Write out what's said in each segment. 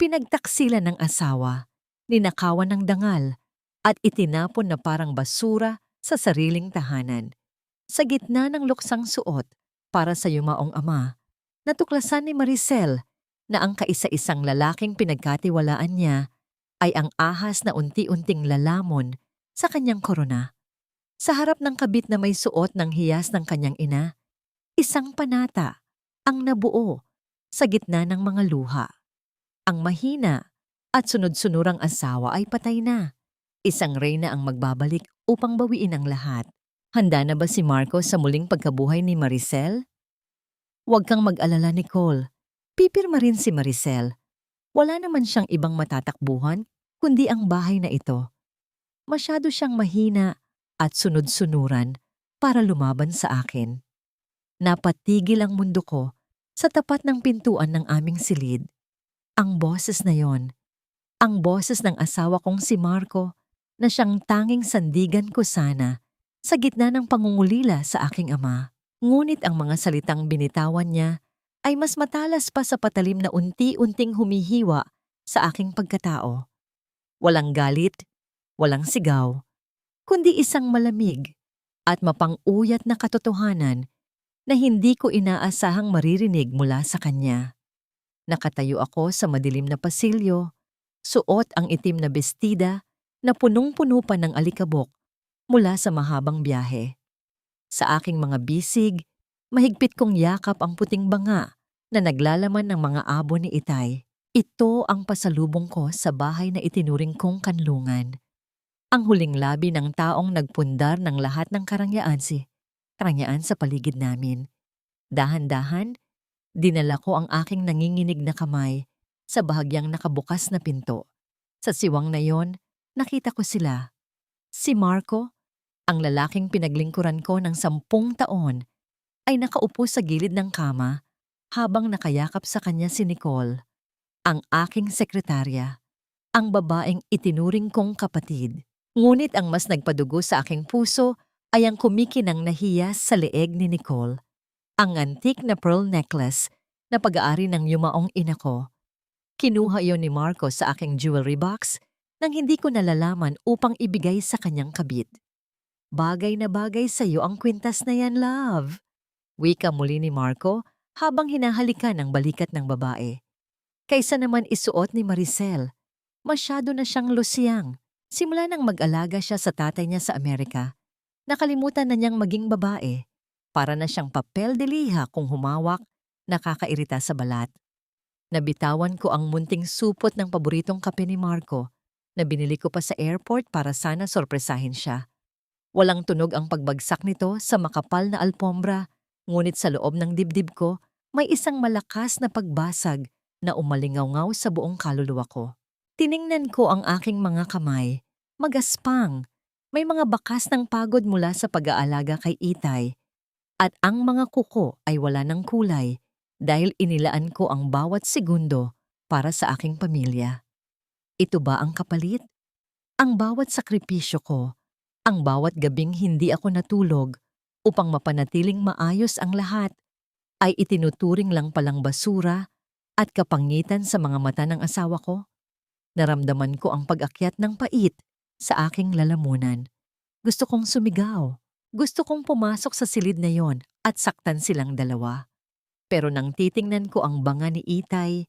Pinagtaksilan ng asawa, ninakawan ng dangal, at itinapon na parang basura sa sariling tahanan. Sa gitna ng luksang suot para sa yumaong ama, natuklasan ni Maricel na ang kaisa-isang lalaking pinagkatiwalaan niya ay ang ahas na unti-unting lalamon sa kanyang korona. Sa harap ng kabit na may suot ng hiyas ng kanyang ina, isang panata ang nabuo sa gitna ng mga luha. Ang mahina at sunod-sunurang asawa ay patay na. Isang reyna ang magbabalik upang bawiin ang lahat. Handa na ba si Marco sa muling pagkabuhay ni Maricel? Huwag kang mag-alala, Nicole. Pipirma rin si Maricel. Wala naman siyang ibang matatakbuhan kundi ang bahay na ito. Masyado siyang mahina at sunod-sunuran para lumaban sa akin. Napatigil ang mundo ko sa tapat ng pintuan ng aming silid. Ang boses na yon, ang boses ng asawa kong si Marco na siyang tanging sandigan ko sana sa gitna ng pangungulila sa aking ama. Ngunit ang mga salitang binitawan niya ay mas matalas pa sa patalim na unti-unting humihiwa sa aking pagkatao. Walang galit, walang sigaw, kundi isang malamig at mapang-uyat na katotohanan na hindi ko inaasahang maririnig mula sa kanya. Nakatayo ako sa madilim na pasilyo, suot ang itim na bestida na punong-puno pa ng alikabok mula sa mahabang biyahe. Sa aking mga bisig, mahigpit kong yakap ang puting banga na naglalaman ng mga abo ni Itay. Ito ang pasalubong ko sa bahay na itinuring kong kanlungan. Ang huling labi ng taong nagpundar ng lahat ng karangyaan sa paligid namin. Dahan-dahan, dinala ko ang aking nanginginig na kamay sa bahagyang nakabukas na pinto. Sa siwang na yon, nakita ko sila. Si Marco, ang lalaking pinaglingkuran ko ng 10 taon, ay nakaupo sa gilid ng kama habang nakayakap sa kanya si Nicole, ang aking sekretarya, ang babaeng itinuring kong kapatid. Ngunit ang mas nagpadugo sa aking puso ay ang kumikinang nahiyas sa leeg ni Nicole. Ang antique na pearl necklace na pag-aari ng yumaong ina ko. Kinuha iyon ni Marco sa aking jewelry box nang hindi ko nalalaman upang ibigay sa kanyang kabit. Bagay na bagay sa iyo ang kwintas na yan, love. Wika muli ni Marco habang hinahalikan ang balikat ng babae. Kaysa naman isuot ni Maricel, masyado na siyang lusyang. Simula nang mag-alaga siya sa tatay niya sa Amerika, nakalimutan na niyang maging babae. Para na siyang papel de liha kung humawak, nakakairita sa balat. Nabitawan ko ang munting supot ng paboritong kape ni Marco na binili ko pa sa airport para sana sorpresahin siya. Walang tunog ang pagbagsak nito sa makapal na alpombra, ngunit sa loob ng dibdib ko may isang malakas na pagbasag na umalingaw-ngaw sa buong kaluluwa ko. Tiningnan ko ang aking mga kamay, magaspang. May mga bakas ng pagod mula sa pag-aalaga kay Itay. At ang mga kuko ay wala ng kulay dahil inilaan ko ang bawat segundo para sa aking pamilya. Ito ba ang kapalit? Ang bawat sakripisyo ko, ang bawat gabing hindi ako natulog upang mapanatiling maayos ang lahat, ay itinuturing lang palang basura at kapangitan sa mga mata ng asawa ko? Naramdaman ko ang pag-akyat ng pait sa aking lalamunan. Gusto kong sumigaw. Gusto kong pumasok sa silid na yon at saktan silang dalawa. Pero nang titingnan ko ang banga ni Itay,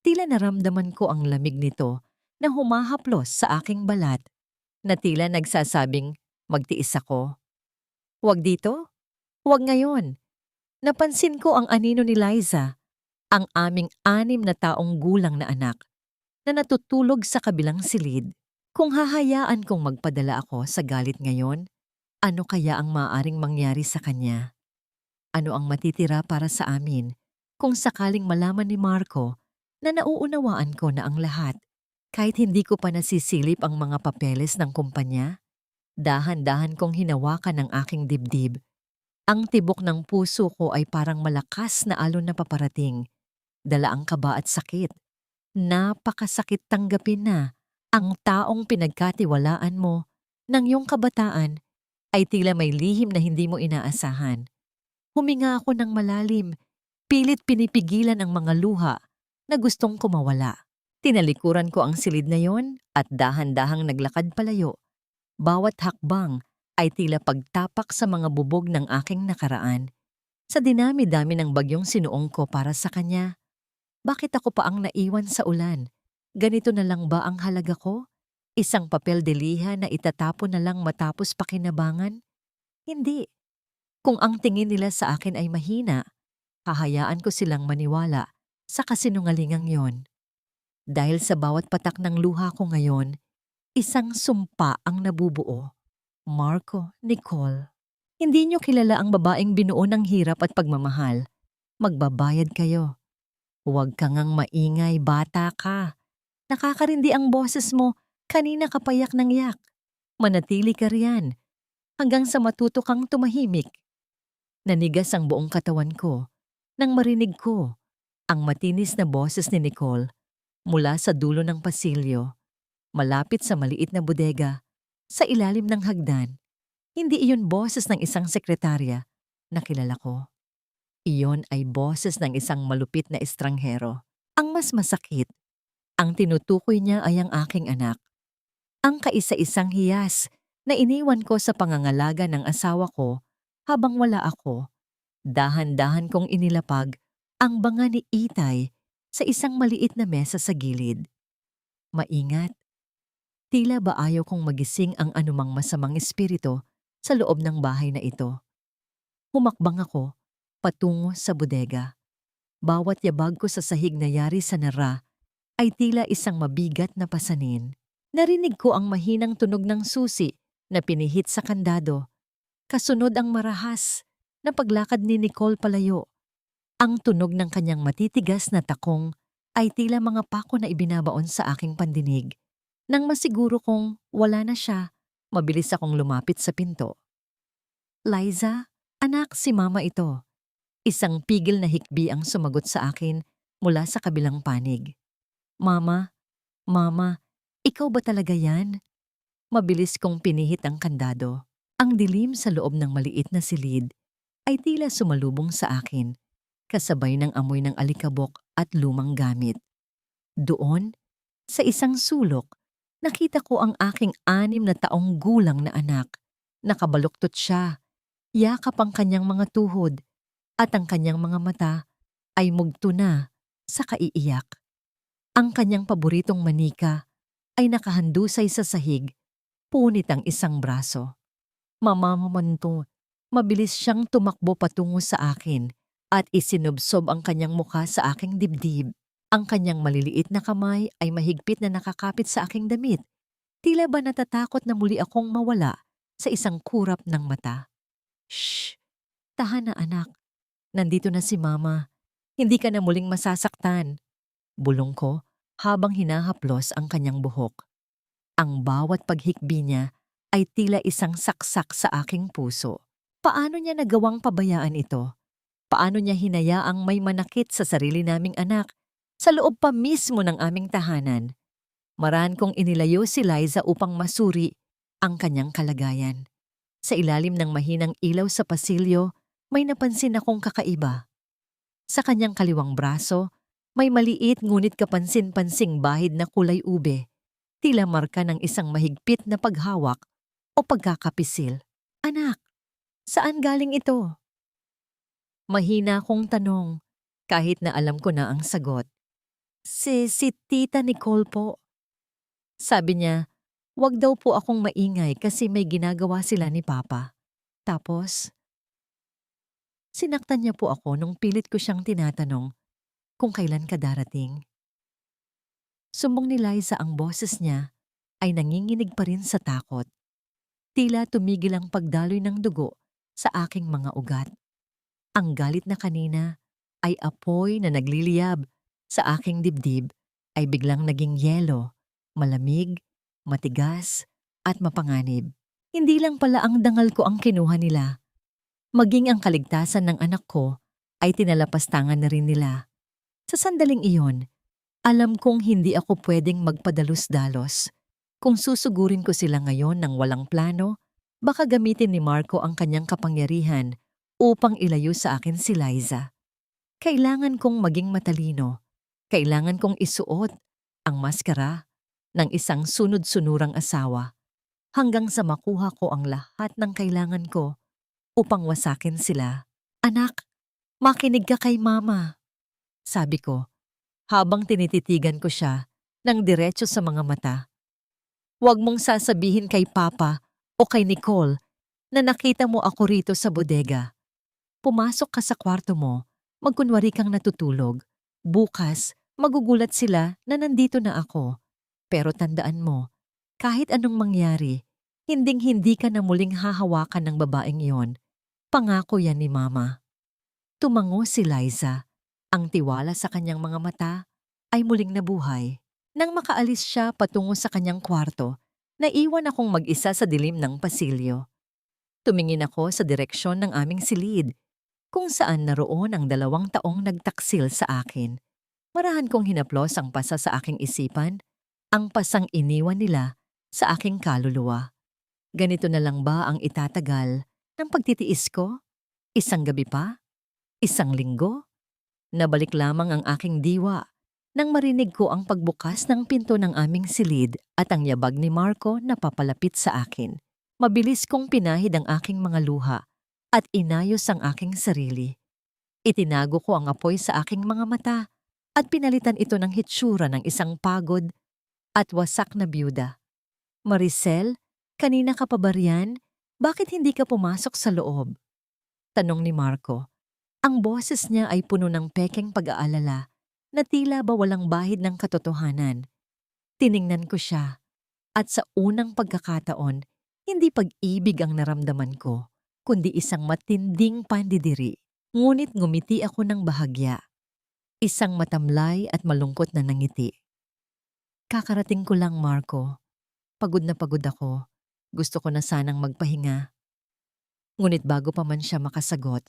tila naramdaman ko ang lamig nito na humahaplos sa aking balat, na tila nagsasabing magtiis ako. Huwag dito, huwag ngayon. Napansin ko ang anino ni Liza, ang aming 6 na taong gulang na anak, na natutulog sa kabilang silid. Kung hahayaan kong magpadala ako sa galit ngayon, ano kaya ang maaaring mangyari sa kanya? Ano ang matitira para sa amin kung sakaling malaman ni Marco na nauunawaan ko na ang lahat kahit hindi ko pa nasisilip ang mga papeles ng kumpanya? Dahan-dahan kong hinawakan ang aking dibdib. Ang tibok ng puso ko ay parang malakas na alon na paparating. Dala ang kaba at sakit. Napakasakit tanggapin na ang taong pinagkatiwalaan mo ng iyong kabataan ay tila may lihim na hindi mo inaasahan. Huminga ako ng malalim, pilit pinipigilan ang mga luha na gustong kumawala. Tinalikuran ko ang silid na yon at dahan-dahang naglakad palayo. Bawat hakbang ay tila pagtapak sa mga bubog ng aking nakaraan. Sa dinami-dami ng bagyong sinuong ko para sa kanya, bakit ako pa ang naiwan sa ulan? Ganito na lang ba ang halaga ko? Isang papel de liha na itatapon na lang matapos pakinabangan? Hindi. Kung ang tingin nila sa akin ay mahina, hahayaan ko silang maniwala sa kasinungalingang yon. Dahil sa bawat patak ng luha ko ngayon, isang sumpa ang nabubuo. Marco, Nicole. Hindi niyo kilala ang babaeng binuo ng hirap at pagmamahal. Magbabayad kayo. Huwag ka ngang maingay, bata ka. Nakakarindi ang boses mo, kanina kapayak ng yak. Manatili ka riyan, hanggang sa matuto kang tumahimik. Nanigas ang buong katawan ko nang marinig ko ang matinis na boses ni Nicole mula sa dulo ng pasilyo, malapit sa maliit na bodega, sa ilalim ng hagdan. Hindi iyon boses ng isang sekretarya na kilala ko. Iyon ay boses ng isang malupit na estranghero. Ang mas masakit, ang tinutukoy niya ay ang aking anak. Ang kaisa-isang hiyas na iniwan ko sa pangangalaga ng asawa ko habang wala ako. Dahan-dahan kong inilapag ang banga ni Itay sa isang maliit na mesa sa gilid. Maingat. Tila ba ayaw kong magising ang anumang masamang espiritu sa loob ng bahay na ito. Humakbang ako patungo sa bodega. Bawat yabag ko sa sahig na yari sa nara ay tila isang mabigat na pasanin. Narinig ko ang mahinang tunog ng susi na pinihit sa kandado. Kasunod ang marahas na paglakad ni Nicole palayo. Ang tunog ng kanyang matitigas na takong ay tila mga pako na ibinabaon sa aking pandinig. Nang masiguro kong wala na siya, mabilis akong lumapit sa pinto. Liza, anak, si mama ito. Isang pigil na hikbi ang sumagot sa akin mula sa kabilang panig. Mama, mama, ikaw ba talaga yan? Mabilis kong pinihit ang kandado. Ang dilim sa loob ng maliit na silid ay tila sumalubong sa akin, kasabay ng amoy ng alikabok at lumang gamit. Doon, sa isang sulok, nakita ko ang aking 6 na taong gulang na anak. Nakabaluktot siya, yakap ang kanyang mga tuhod, at ang kanyang mga mata ay mugto na sa kaiiyak. Ang kanyang paboritong manika ay nakahandusay sa sahig, punit ang isang braso. Mamamanto, mabilis siyang tumakbo patungo sa akin at isinubsob ang kanyang mukha sa aking dibdib. Ang kanyang maliliit na kamay ay mahigpit na nakakapit sa aking damit. Tila ba natatakot na muli akong mawala sa isang kurap ng mata. Shh! Tahan na anak. Nandito na si mama. Hindi ka na muling masasaktan. Bulong ko habang hinahaplos ang kanyang buhok. Ang bawat paghikbi niya ay tila isang saksak sa aking puso. Paano niya nagawang pabayaan ito? Paano niya hinayaang may manakit sa sarili naming anak sa loob pa mismo ng aming tahanan? Maraan kong inilayo si Liza upang masuri ang kanyang kalagayan. Sa ilalim ng mahinang ilaw sa pasilyo, may napansin akong kakaiba. Sa kanyang kaliwang braso, may maliit ngunit kapansin-pansing bahid na kulay ube, tila marka ng isang mahigpit na paghawak o pagkakapisil. Anak, saan galing ito? Mahina kong tanong, kahit na alam ko na ang sagot. Si Tita Nicole po. Sabi niya, wag daw po akong maingay kasi may ginagawa sila ni Papa. Tapos, sinaktan niya po ako nung pilit ko siyang tinatanong kung kailan ka darating. Sumbong ni Liza ang boses niya ay nanginginig pa rin sa takot. Tila tumigil ang pagdaloy ng dugo sa aking mga ugat. Ang galit na kanina ay apoy na nagliliyab sa aking dibdib ay biglang naging yelo, malamig, matigas at mapanganib. Hindi lang pala ang dangal ko ang kinuha nila. Maging ang kaligtasan ng anak ko ay tinalapastangan na rin nila. Sa sandaling iyon, alam kong hindi ako pwedeng magpadalos-dalos. Kung susugurin ko sila ngayon ng walang plano, baka gamitin ni Marco ang kanyang kapangyarihan upang ilayo sa akin si Liza. Kailangan kong maging matalino. Kailangan kong isuot ang maskara ng isang sunod-sunurang asawa hanggang sa makuha ko ang lahat ng kailangan ko upang wasakin sila. Anak, makinig ka kay mama, sabi ko habang tinititigan ko siya ng diretso sa mga mata. Huwag mong sasabihin kay Papa o kay Nicole na nakita mo ako rito sa bodega. Pumasok ka sa kwarto mo, magkunwari kang natutulog. Bukas, magugulat sila na nandito na ako. Pero tandaan mo, kahit anong mangyari, hinding-hindi ka na muling hahawakan ng babaeng yon. Pangako yan ni Mama. Tumango si Liza. Ang tiwala sa kanyang mga mata ay muling nabuhay. Nang makaalis siya patungo sa kanyang kwarto, naiwan akong mag-isa sa dilim ng pasilyo. Tumingin ako sa direksyon ng aming silid, kung saan naroon ang 2 taong nagtaksil sa akin. Marahan kong hinaplos ang pasa sa aking isipan, ang pasang iniwan nila sa aking kaluluwa. Ganito na lang ba ang itatagal ng pagtitiis ko? 1 gabi pa? 1 linggo? Nabalik lamang ang aking diwa nang marinig ko ang pagbukas ng pinto ng aming silid at ang yabag ni Marco na papalapit sa akin. Mabilis kong pinahid ang aking mga luha at inayos ang aking sarili. Itinago ko ang apoy sa aking mga mata at pinalitan ito ng hitsura ng isang pagod at wasak na byuda. Maricel, kanina ka pa ba riyan? Bakit hindi ka pumasok sa loob? Tanong ni Marco. Ang boses niya ay puno ng pekeng pag-aalala na tila ba walang bahid ng katotohanan. Tiningnan ko siya at sa unang pagkakataon, hindi pag-ibig ang naramdaman ko, kundi isang matinding pandidiri. Ngunit ngumiti ako ng bahagya. Isang matamlay at malungkot na nangiti. Kakarating ko lang, Marco. Pagod na pagod ako. Gusto ko na sanang magpahinga. Ngunit bago pa man siya makasagot,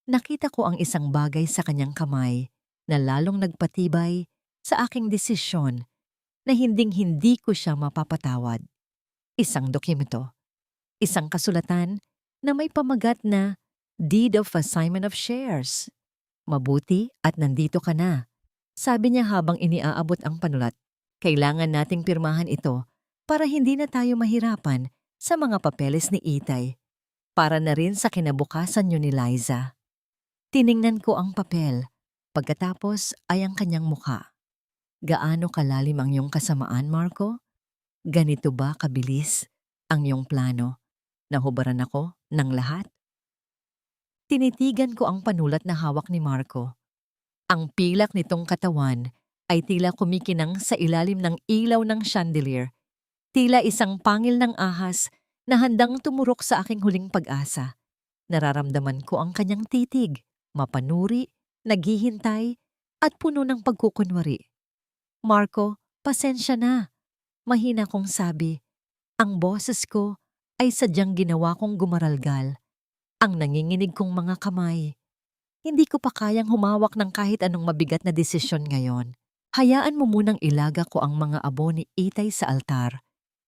nakita ko ang isang bagay sa kanyang kamay na lalong nagpatibay sa aking desisyon na hinding-hindi ko siya mapapatawad. Isang dokumento. Isang kasulatan na may pamagat na Deed of Assignment of Shares. Mabuti at nandito ka na. Sabi niya habang iniaabot ang panulat. Kailangan nating pirmahan ito para hindi na tayo mahirapan sa mga papeles ni Itay. Para na rin sa kinabukasan niyo ni Liza. Tiningnan ko ang papel. Pagkatapos ay ang kanyang mukha. Gaano kalalim ang iyong kasamaan, Marco? Ganito ba kabilis ang iyong plano? Nahubaran ako ng lahat? Tinitigan ko ang panulat na hawak ni Marco. Ang pilak nitong katawan ay tila kumikinang sa ilalim ng ilaw ng chandelier. Tila isang pangil ng ahas na handang tumurok sa aking huling pag-asa. Nararamdaman ko ang kanyang titig, mapanuri, naghihintay, at puno ng pagkukunwari. Marco, pasensya na. Mahina kong sabi. Ang boses ko ay sadyang ginawa kong gumaralgal. Ang nanginginig kong mga kamay. Hindi ko pa kayang humawak ng kahit anong mabigat na desisyon ngayon. Hayaan mo munang ilaga ko ang mga abo ni Itay sa altar.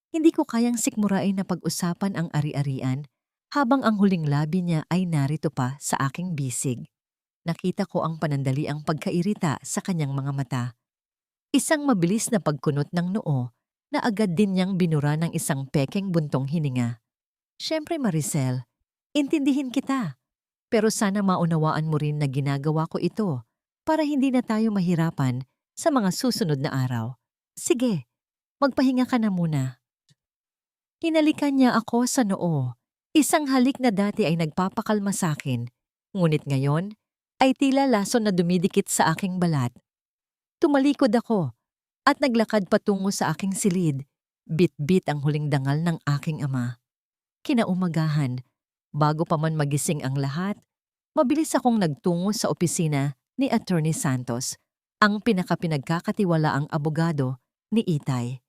Hindi ko kayang sikmurain na pag-usapan ang ari-arian habang ang huling labi niya ay narito pa sa aking bisig. Nakita ko ang panandaliang pagkairita sa kanyang mga mata. Isang mabilis na pagkunot ng noo na agad din niyang binura ng isang pekeng buntong hininga. Siyempre Maricel, intindihin kita. Pero sana maunawaan mo rin na ginagawa ko ito para hindi na tayo mahirapan sa mga susunod na araw. Sige, magpahinga ka na muna. Hinalikan niya ako sa noo. Isang halik na dati ay nagpapakalma sa akin, ngunit ngayon ay tila lason na dumidikit sa aking balat. Tumalikod ako at naglakad patungo sa aking silid, bit-bit ang huling dangal ng aking ama. Kinaumagahan, bago pa man magising ang lahat, mabilis akong nagtungo sa opisina ni Attorney Santos, ang pinakapinagkakatiwalaang abogado ni Itay.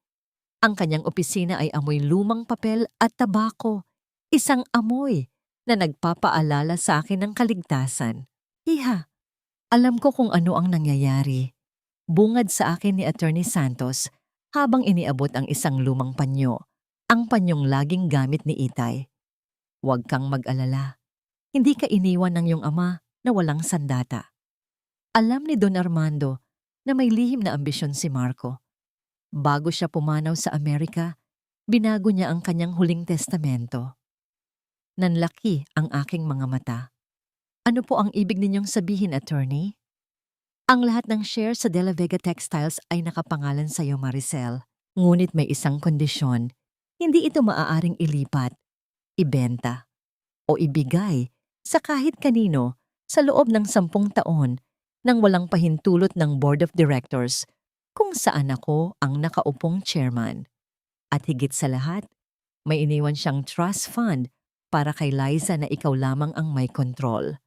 Ang kanyang opisina ay amoy lumang papel at tabako, isang amoy na nagpapaalala sa akin ng kaligtasan. Iha, alam ko kung ano ang nangyayari. Bungad sa akin ni Attorney Santos habang iniabot ang isang lumang panyo, ang panyong laging gamit ni Itay. Huwag kang mag-alala. Hindi ka iniwan ng iyong ama na walang sandata. Alam ni Don Armando na may lihim na ambisyon si Marco. Bago siya pumanaw sa Amerika, binago niya ang kanyang huling testamento. Nanlaki ang aking mga mata. Ano po ang ibig ninyong sabihin, attorney? Ang lahat ng share sa De La Vega Textiles ay nakapangalan sa iyo, Maricel. Ngunit may isang kondisyon. Hindi ito maaaring ilipat, ibenta, o ibigay sa kahit kanino sa loob ng 10 taon nang walang pahintulot ng Board of Directors kung saan ako ang nakaupong chairman. At higit sa lahat, may iniwan siyang trust fund para kay Liza na ikaw lamang ang may kontrol.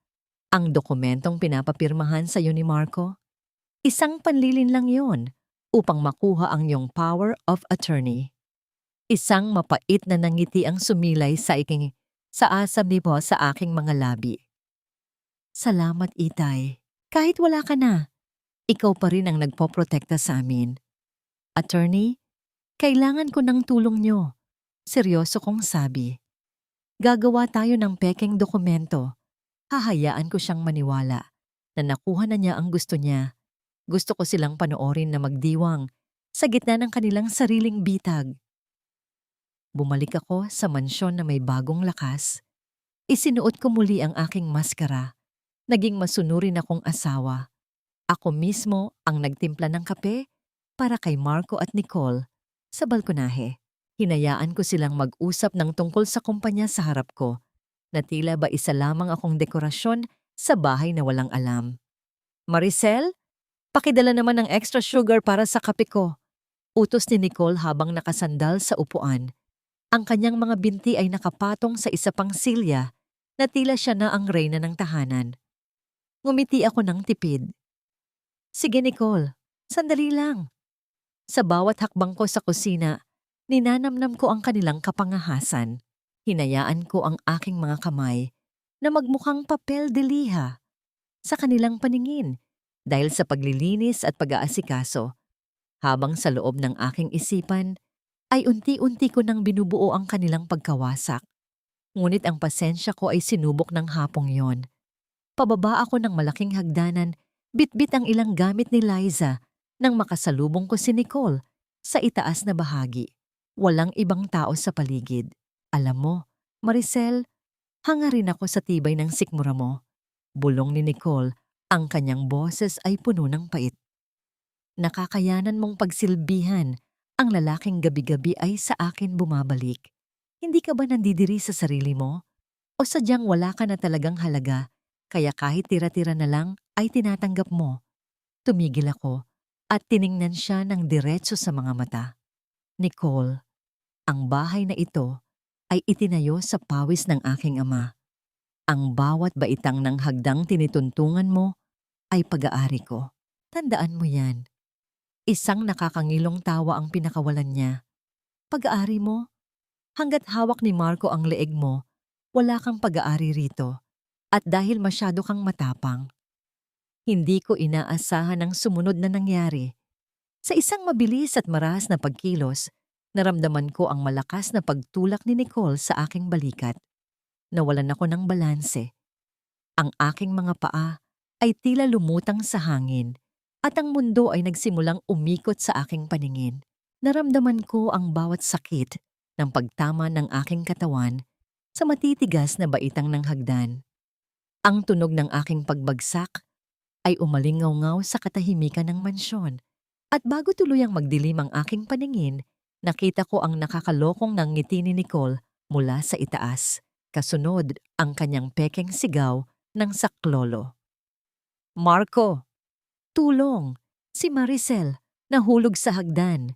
Ang dokumentong pinapapirmahan sa iyo ni Marco, isang panlilin lang yon upang makuha ang iyong power of attorney. Isang mapait na nangiti ang sumilay sa asam ni Boss sa aking mga labi. Salamat, Itay. Kahit wala ka na, ikaw pa rin ang nagpoprotekta sa amin. Attorney, kailangan ko ng tulong niyo. Seryoso kong sabi. Gagawa tayo ng pekeng dokumento. Hahayaan ko siyang maniwala na nakuha na niya ang gusto niya. Gusto ko silang panoorin na magdiwang sa gitna ng kanilang sariling bitag. Bumalik ako sa mansyon na may bagong lakas. Isinuot ko muli ang aking maskara. Naging masunurin akong asawa. Ako mismo ang nagtimpla ng kape para kay Marco at Nicole sa balkonahe. Hinayaan ko silang mag-usap ng tungkol sa kumpanya sa harap ko, na tila ba isa lamang akong dekorasyon sa bahay na walang alam. Maricel, pakidala naman ng extra sugar para sa kape ko. Utos ni Nicole habang nakasandal sa upuan. Ang kanyang mga binti ay nakapatong sa isa pang silya na tila siya na ang reyna ng tahanan. Ngumiti ako ng tipid. Sige Nicole, sandali lang. Sa bawat hakbang ko sa kusina, ninanamnam ko ang kanilang kapangahasan. Hinayaan ko ang aking mga kamay na magmukhang papel de liha sa kanilang paningin dahil sa paglilinis at pag-aasikaso. Habang sa loob ng aking isipan ay unti-unti ko nang binubuo ang kanilang pagkawasak. Ngunit ang pasensya ko ay sinubok ng hapong yon. Pababa ako ng malaking hagdanan, bitbit ang ilang gamit ni Liza nang makasalubong ko si Nicole sa itaas na bahagi. Walang ibang tao sa paligid. Alam mo, Maricel, hanga rin ako sa tibay ng sikmura mo. Bulong ni Nicole, ang kanyang boses ay puno ng pait. Nakakayanan mong pagsilbihan, ang lalaking gabi-gabi ay sa akin bumabalik. Hindi ka ba nandidiri sa sarili mo? O sadyang wala ka na talagang halaga, kaya kahit tira-tira na lang ay tinatanggap mo? Tumigil ako at tiningnan siya ng diretso sa mga mata. Nicole, ang bahay na ito ay itinayo sa pawis ng aking ama. Ang bawat baitang ng hagdang tinituntungan mo ay pag-aari ko. Tandaan mo yan. Isang nakakangilong tawa ang pinakawalan niya. Pag-aari mo? Hanggat hawak ni Marco ang leeg mo, wala kang pag-aari rito. At dahil masyado kang matapang, hindi ko inaasahan ang sumunod na nangyari. Sa isang mabilis at marahas na pagkilos, naramdaman ko ang malakas na pagtulak ni Nicole sa aking balikat. Nawalan ako ng balanse. Ang aking mga paa ay tila lumutang sa hangin at ang mundo ay nagsimulang umikot sa aking paningin. Naramdaman ko ang bawat sakit ng pagtama ng aking katawan sa matitigas na baitang ng hagdan. Ang tunog ng aking pagbagsak ay umalingaw-ngaw sa katahimikan ng mansyon. At bago tuluyang magdilim ang aking paningin, nakita ko ang nakakalokong ng ngiti ni Nicole mula sa itaas. Kasunod ang kanyang pekeng sigaw ng saklolo. Marco! Tulong! Si Maricel, nahulog sa hagdan.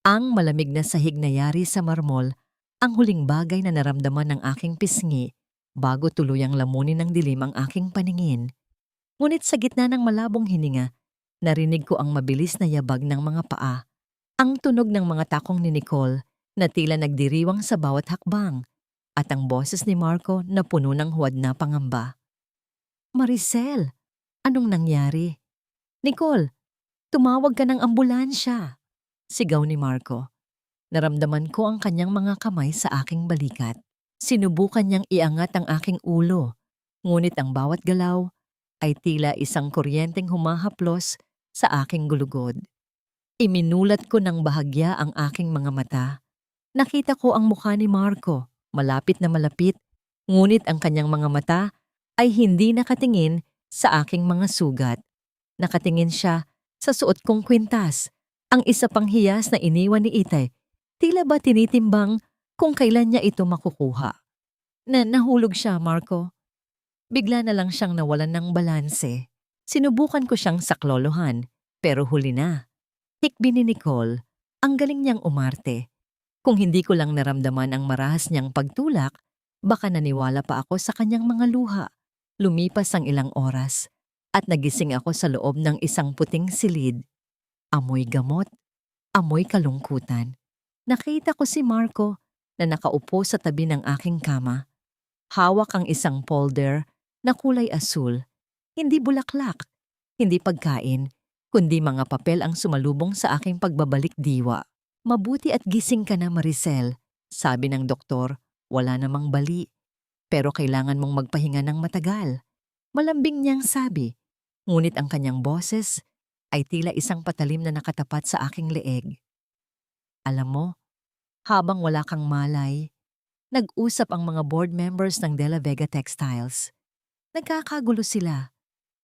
Ang malamig na sahig na yari sa marmol, ang huling bagay na naramdaman ng aking pisngi bago tuluyang lamunin ng dilim ang aking paningin. Ngunit sa gitna ng malabong hininga, narinig ko ang mabilis na yabag ng mga paa, ang tunog ng mga takong ni Nicole na tila nagdiriwang sa bawat hakbang, at ang boses ni Marco na puno ng huwad na pangamba. Maricel, anong nangyari? Nicole, tumawag ka ng ambulansya! Sigaw ni Marco. Naramdaman ko ang kanyang mga kamay sa aking balikat. Sinubukan niyang iangat ang aking ulo, ngunit ang bawat galaw ay tila isang kuryenteng humahaplos sa aking gulugod. Iminulat ko ng bahagya ang aking mga mata. Nakita ko ang mukha ni Marco, malapit na malapit, ngunit ang kanyang mga mata ay hindi nakatingin sa aking mga sugat. Nakatingin siya sa suot kong kwintas, ang isa pang hiyas na iniwan ni Itay. Tila ba tinitimbang kung kailan niya ito makukuha. Nahulog siya, Marco. Bigla na lang siyang nawalan ng balanse. Sinubukan ko siyang saklolohan, pero huli na. Hikbi ni Nicole, ang galing niyang umarte. Kung hindi ko lang naramdaman ang marahas niyang pagtulak, baka naniwala pa ako sa kanyang mga luha. Lumipas ang ilang oras at nagising ako sa loob ng isang puting silid. Amoy gamot, amoy kalungkutan. Nakita ko si Marco na nakaupo sa tabi ng aking kama. Hawak ang isang folder na kulay asul. Hindi bulaklak, hindi pagkain, kundi mga papel ang sumalubong sa aking pagbabalik diwa. Mabuti at gising ka na, Maricel. Sabi ng doktor, wala namang bali. Pero kailangan mong magpahinga ng matagal. Malambing niyang sabi. Ngunit ang kanyang boses ay tila isang patalim na nakatapat sa aking leeg. Alam mo, habang wala kang malay, nag-usap ang mga board members ng De La Vega Textiles. Nagkakagulo sila.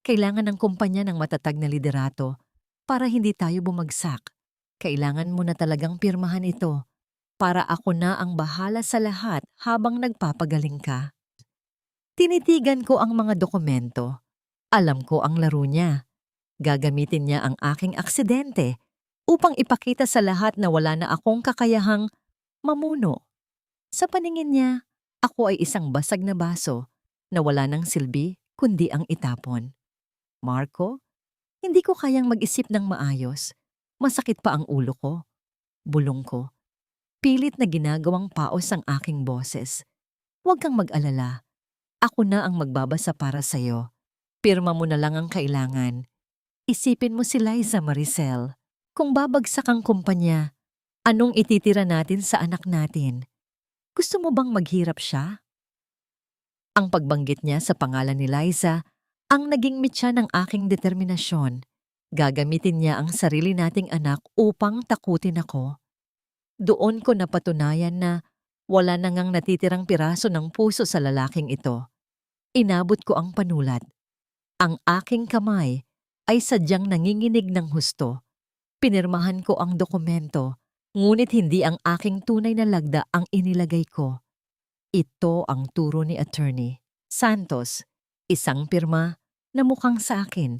Kailangan ng kumpanya ng matatag na liderato para hindi tayo bumagsak. Kailangan mo na talagang pirmahan ito para ako na ang bahala sa lahat habang nagpapagaling ka. Tinitigan ko ang mga dokumento. Alam ko ang laro niya. Gagamitin niya ang aking aksidente upang ipakita sa lahat na wala na akong kakayahang mamuno. Sa paningin niya, ako ay isang basag na baso na wala ng silbi kundi ang itapon. Marco, hindi ko kayang mag-isip ng maayos. Masakit pa ang ulo ko. Bulong ko. Pilit na ginagawang paos ang aking boses. Huwag kang mag-alala. Ako na ang magbabasa para sa'yo. Pirma mo na lang ang kailangan. Isipin mo si Liza, Maricel. Kung babagsak ang kumpanya, anong ititira natin sa anak natin? Gusto mo bang maghirap siya? Ang pagbanggit niya sa pangalan ni Liza ang naging mitya ng aking determinasyon. Gagamitin niya ang sarili nating anak upang takutin ako. Doon ko napatunayan na wala na ngang natitirang piraso ng puso sa lalaking ito. Inabot ko ang panulat. Ang aking kamay ay sadyang nanginginig ng husto. Pinirmahan ko ang dokumento, ngunit hindi ang aking tunay na lagda ang inilagay ko. Ito ang turo ni Attorney Santos, isang pirma na mukhang sa akin,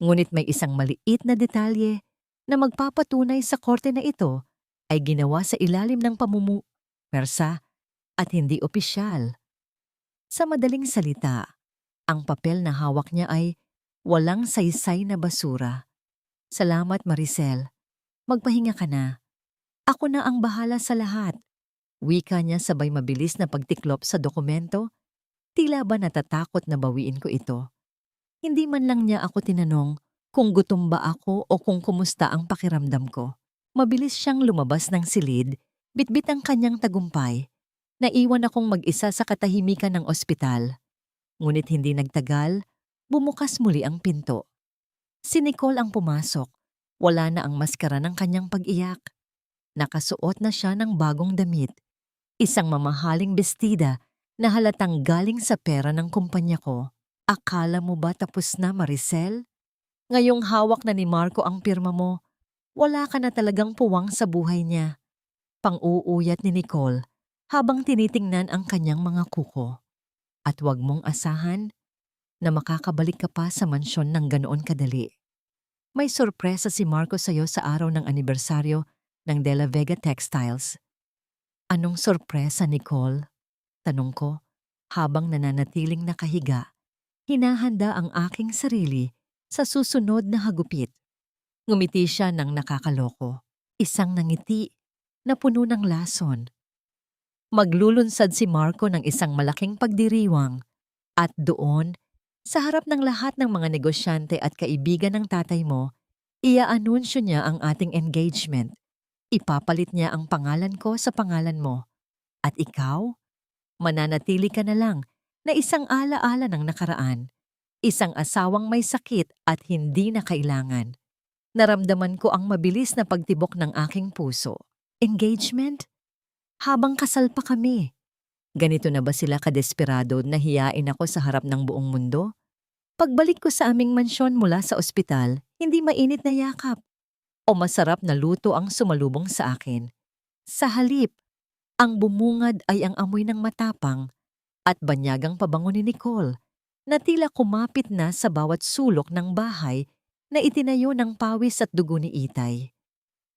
ngunit may isang maliit na detalye na magpapatunay sa korte na ito ay ginawa sa ilalim ng pamumuwersa at hindi opisyal. Sa madaling salita, ang papel na hawak niya ay walang saysay na basura. Salamat, Maricel. Magpahinga ka na. Ako na ang bahala sa lahat. Wika niya sabay mabilis na pagtiklop sa dokumento. Tila ba natatakot na bawiin ko ito? Hindi man lang niya ako tinanong kung gutom ba ako o kung kumusta ang pakiramdam ko. Mabilis siyang lumabas ng silid, bitbit ang kanyang tagumpay. Naiwan akong mag-isa sa katahimikan ng ospital. Ngunit hindi nagtagal, bumukas muli ang pinto. Si Nicole ang pumasok. Wala na ang maskara ng kanyang pag-iyak. Nakasuot na siya ng bagong damit. Isang mamahaling bestida na halatang galing sa pera ng kumpanya ko. Akala mo ba tapos na, Maricel? Ngayong hawak na ni Marco ang pirma mo, wala ka na talagang puwang sa buhay niya. Pang-uuyat ni Nicole habang tinitingnan ang kanyang mga kuko. At huwag mong asahan na makakabalik ka pa sa mansyon ng ganoon kadali. May sorpresa si Marco sa'yo sa araw ng anibersaryo ng De La Vega Textiles. Anong sorpresa, Nicole? Tanong ko habang nananatiling nakahiga. Hinahanda ang aking sarili sa susunod na hagupit. Ngumiti siya ng nakakaloko. Isang nangiti na puno ng lason. Maglulunsad si Marco ng isang malaking pagdiriwang at doon, sa harap ng lahat ng mga negosyante at kaibigan ng tatay mo, ia-anunsyo niya ang ating engagement. Ipapalit niya ang pangalan ko sa pangalan mo. At ikaw, mananatili ka na lang na isang ala-ala ng nakaraan. Isang asawang may sakit at hindi na kailangan. Naramdaman ko ang mabilis na pagtibok ng aking puso. Engagement? Habang kasal pa kami. Ganito na ba sila kadesperado na hiyain ako sa harap ng buong mundo? Pagbalik ko sa aming mansyon mula sa ospital, hindi mainit na yakap o masarap na luto ang sumalubong sa akin. Sa halip, ang bumungad ay ang amoy ng matapang at banyagang pabango ni Nicole na tila kumapit na sa bawat sulok ng bahay na itinayo ng pawis at dugo ni Itay.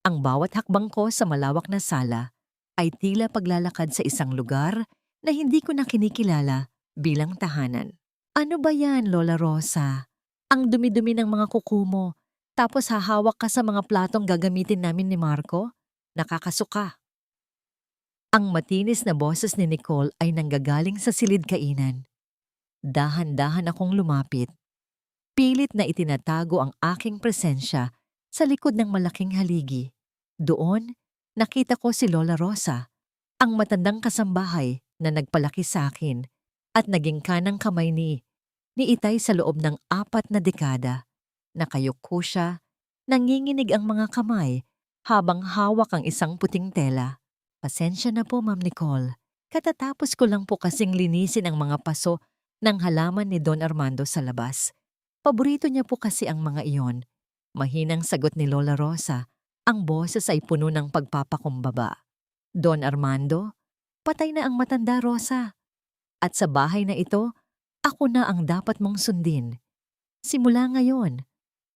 Ang bawat hakbang ko sa malawak na sala ay tila paglalakad sa isang lugar na hindi ko na kinikilala bilang tahanan. Ano ba yan, Lola Rosa? Ang dumi-dumi ng mga kuko mo, tapos hahawak ka sa mga platong gagamitin namin ni Marco? Nakakasuka. Ang matinis na boses ni Nicole ay nanggagaling sa silid kainan. Dahan-dahan akong lumapit. Pilit na itinatago ang aking presensya sa likod ng malaking haligi. Doon, nakita ko si Lola Rosa, ang matandang kasambahay na nagpalaki sa akin at naging kanang kamay ni Itay sa loob ng 4 na dekada. Nakayuko siya, nanginginig ang mga kamay habang hawak ang isang puting tela. Pasensya na po, Ma'am Nicole. Katatapos ko lang po kasing linisin ang mga paso ng halaman ni Don Armando sa labas. Paborito niya po kasi ang mga iyon. Mahinang sagot ni Lola Rosa. Ang boses ay puno ng pagpapakumbaba. Don Armando, patay na ang matanda, Rosa. At sa bahay na ito, ako na ang dapat mong sundin. Simula ngayon,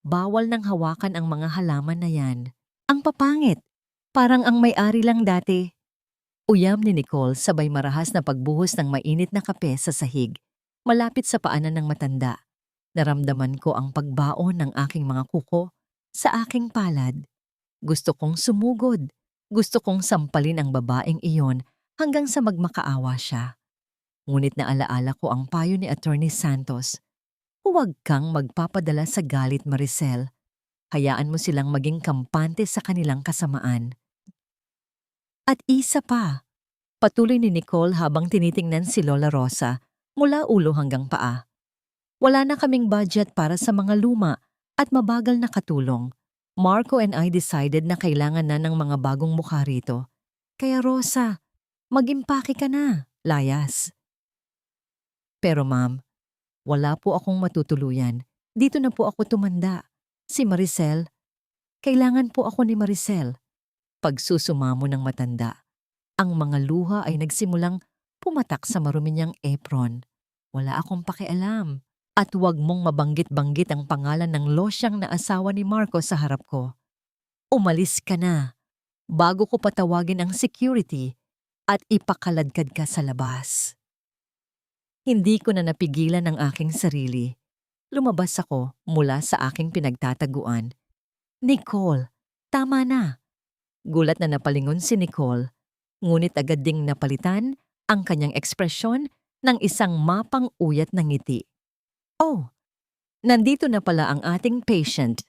bawal nang hawakan ang mga halaman na yan. Ang papangit, parang ang may-ari lang dati. Uyam ni Nicole sabay marahas na pagbuhos ng mainit na kape sa sahig, malapit sa paanan ng matanda. Naramdaman ko ang pagbaon ng aking mga kuko sa aking palad. Gusto kong sumugod. Gusto kong sampalin ang babaeng iyon hanggang sa magmakaawa siya. Ngunit naalaala ko ang payo ni Attorney Santos. Huwag kang magpapadala sa galit, Maricel. Hayaan mo silang maging kampante sa kanilang kasamaan. At isa pa, patuloy ni Nicole habang tinitingnan si Lola Rosa mula ulo hanggang paa. Wala na kaming budget para sa mga luma at mabagal na katulong. Marco and I decided na kailangan na ng mga bagong mukha rito. Kaya Rosa, mag-impake ka na, layas. Pero ma'am, wala po akong matutuluyan. Dito na po ako tumanda. Si Maricel. Kailangan po ako ni Maricel. Pagsusumamo ng matanda. Ang mga luha ay nagsimulang pumatak sa marumi niyang apron. Wala akong pakialam. At huwag mong mabanggit-banggit ang pangalan ng losyang na asawa ni Marco sa harap ko. Umalis ka na, bago ko patawagin ang security at ipakaladkad ka sa labas. Hindi ko na napigilan ang aking sarili. Lumabas ako mula sa aking pinagtataguan. Nicole, tama na. Gulat na napalingon si Nicole, ngunit agad ding napalitan ang kanyang ekspresyon ng isang mapang-uyat na ngiti. Oh, nandito na pala ang ating patient.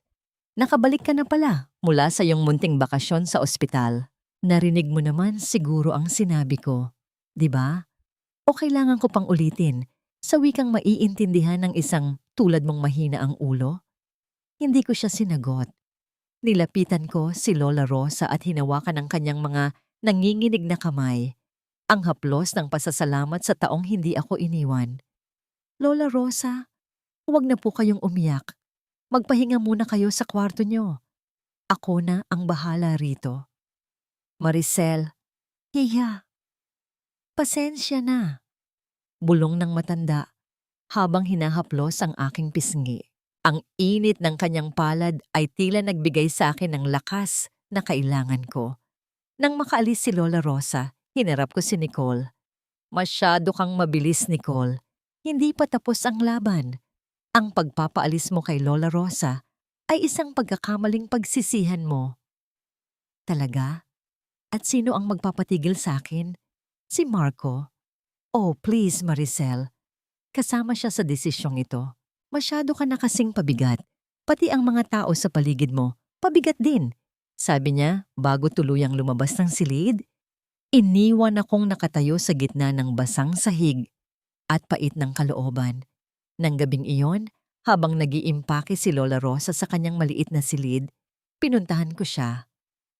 Nakabalik ka na pala mula sa iyong munting bakasyon sa ospital. Narinig mo naman siguro ang sinabi ko, di ba? O kailangan ko pang ulitin sa wikang maiintindihan ng isang tulad mong mahina ang ulo? Hindi ko siya sinagot. Nilapitan ko si Lola Rosa at hinawakan ang kanyang mga nanginginig na kamay. Ang haplos ng pasasalamat sa taong hindi ako iniwan. Lola Rosa, huwag na po kayong umiyak. Magpahinga muna kayo sa kwarto nyo. Ako na ang bahala rito. Maricel, hiya. Pasensya na. Bulong ng matanda habang hinahaplos ang aking pisngi. Ang init ng kanyang palad ay tila nagbigay sa akin ng lakas na kailangan ko. Nang makaalis si Lola Rosa, hinarap ko si Nicole. Masyado kang mabilis, Nicole. Hindi pa tapos ang laban. Ang pagpapaalis mo kay Lola Rosa ay isang pagkakamaling pagsisihan mo. Talaga? At sino ang magpapatigil sa akin? Si Marco? Oh, please, Maricel. Kasama siya sa desisyong ito. Masyado ka na kasing pabigat. Pati ang mga tao sa paligid mo, pabigat din. Sabi niya bago tuluyang lumabas ng silid. Iniwan akong nakatayo sa gitna ng basang sahig at pait ng kalooban. Nang gabing iyon, habang nag-iimpake si Lola Rosa sa kanyang maliit na silid, Pinuntahan ko siya.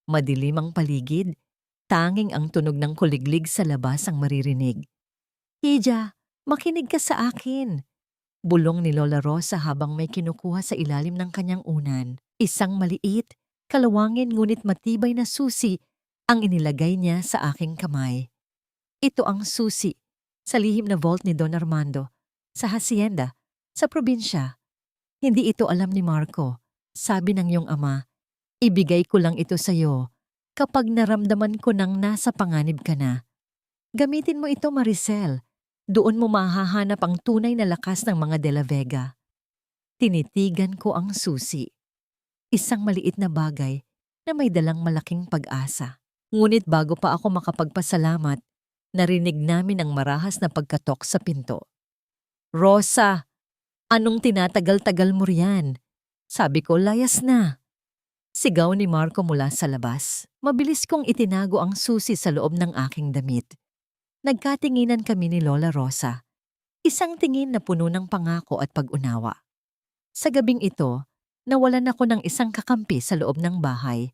Madilim ang paligid. Tanging ang tunog ng kuliglig sa labas ang maririnig. Hija, makinig ka sa akin. Bulong ni Lola Rosa habang may kinukuha sa ilalim ng kanyang unan. Isang maliit, kalawangin ngunit matibay na susi ang inilagay niya sa aking kamay. Ito ang susi sa lihim na vault ni Don Armando, sa hacienda, sa probinsya. Hindi ito alam ni Marco. Sabi ng iyong ama, ibigay ko lang ito sa iyo kapag naramdaman ko nang nasa panganib ka na. Gamitin mo ito, Maricel. Doon mo mahahanap ang tunay na lakas ng mga De La Vega. Tinitigan ko ang susi. Isang maliit na bagay na may dalang malaking pag-asa. Ngunit bago pa ako makapagpasalamat, narinig namin ang marahas na pagkatok sa pinto. Rosa, anong tinatagal-tagal mo riyan? Sabi ko, layas na. Sigaw ni Marco mula sa labas. Mabilis kong itinago ang susi sa loob ng aking damit. Nagkatinginan kami ni Lola Rosa. Isang tingin na puno ng pangako at pag-unawa. Sa gabing ito, nawalan ako ng isang kakampi sa loob ng bahay.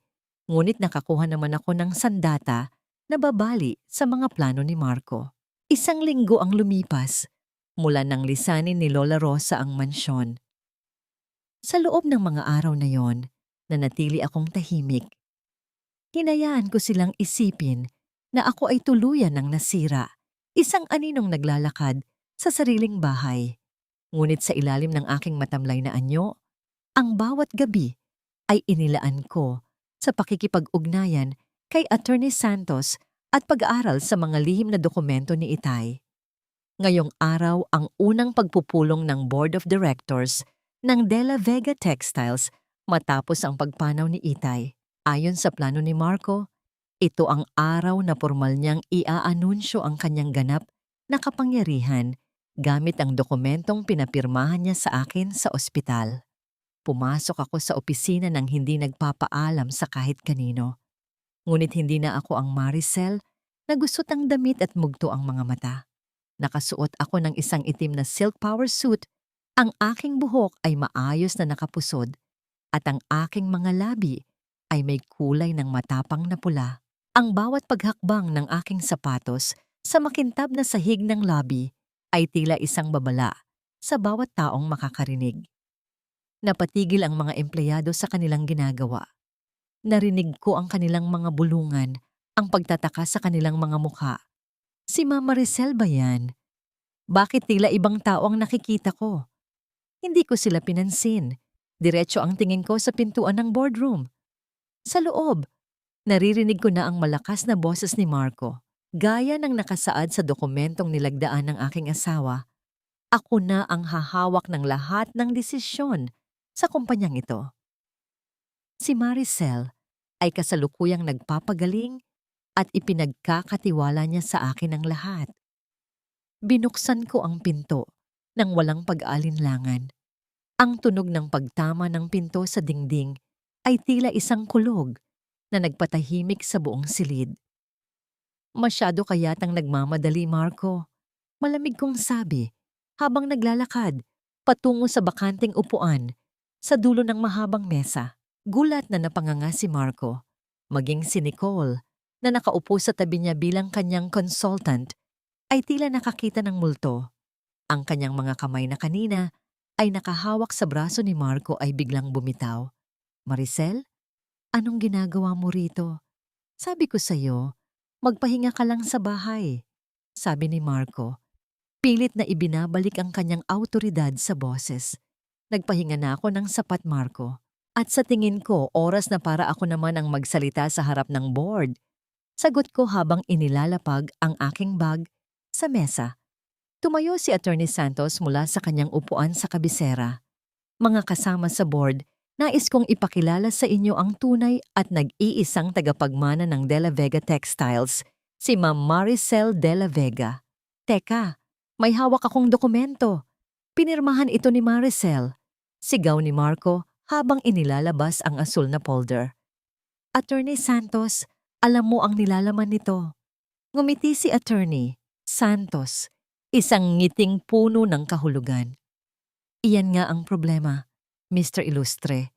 Ngunit nakakuha naman ako ng sandata na babali sa mga plano ni Marco. Isang linggo ang lumipas mula nang lisanin ni Lola Rosa ang mansyon. Sa loob ng mga araw na yon, nanatili akong tahimik. Hinayaan ko silang isipin na ako ay tuluyan ng nasira, isang aninong naglalakad sa sariling bahay. Ngunit sa ilalim ng aking matamlay na anyo, ang bawat gabi ay inilaan ko sa pakikipag-ugnayan kay Attorney Santos at pag-aaral sa mga lihim na dokumento ni Itay. Ngayong araw ang unang pagpupulong ng Board of Directors ng De La Vega Textiles matapos ang pagpanaw ni Itay. Ayon sa plano ni Marco, ito ang araw na formal niyang iaanunsyo ang kanyang ganap na kapangyarihan gamit ang dokumentong pinapirmahan niya sa akin sa ospital. Pumasok ako sa opisina nang hindi nagpapaalam sa kahit kanino. Ngunit hindi na ako ang Maricel na gusot ang damit at mugto ang mga mata. Nakasuot ako ng isang itim na silk power suit, ang aking buhok ay maayos na nakapusod at ang aking mga labi ay may kulay ng matapang na pula. Ang bawat paghakbang ng aking sapatos sa makintab na sahig ng lobby ay tila isang babala sa bawat taong makakarinig. Napatigil ang mga empleyado sa kanilang ginagawa. Narinig ko ang kanilang mga bulungan, ang pagtataka sa kanilang mga mukha. Si Mama Maricel ba yan? Bakit tila ibang tao ang nakikita ko? Hindi ko sila pinansin. Diretso ang tingin ko sa pintuan ng boardroom. Sa loob, naririnig ko na ang malakas na boses ni Marco. Gaya ng nakasaad sa dokumentong nilagdaan ng aking asawa, ako na ang hahawak ng lahat ng desisyon sa kumpanyang ito. Si Maricel ay kasalukuyang nagpapagaling at ipinagkakatiwala niya sa akin ang lahat. Binuksan ko ang pinto nang walang pag-alinlangan. Ang tunog ng pagtama ng pinto sa dingding ay tila isang kulog na nagpatahimik sa buong silid. Masyado kayatang nagmamadali, Marco. Malamig kong sabi habang naglalakad patungo sa bakanting upuan sa dulo ng mahabang mesa. Gulat na napanganga si Marco, maging si Nicole na nakaupo sa tabi niya bilang kanyang consultant ay tila nakakita ng multo. Ang kanyang mga kamay na kanina ay nakahawak sa braso ni Marco ay biglang bumitaw. Maricel, anong ginagawa mo rito? Sabi ko sa'yo, magpahinga ka lang sa bahay. Sabi ni Marco, pilit na ibinabalik ang kanyang awtoridad sa boses. Nagpahinga na ako ng sapat, Marco. At sa tingin ko, oras na para ako naman ang magsalita sa harap ng board. Sagot ko habang inilalapag ang aking bag sa mesa. Tumayo si Attorney Santos mula sa kanyang upuan sa kabisera. Mga kasama sa board, nais kong ipakilala sa inyo ang tunay at nag-iisang tagapagmana ng De La Vega Textiles, si Ma'am Maricel De La Vega. Teka, may hawak akong dokumento. Pinirmahan ito ni Maricel. Sigaw ni Marco habang inilalabas ang asul na folder. Attorney Santos, alam mo ang nilalaman nito. Ngumiti si Attorney Santos, isang ngiting puno ng kahulugan. Iyan nga ang problema, Mr. Ilustre.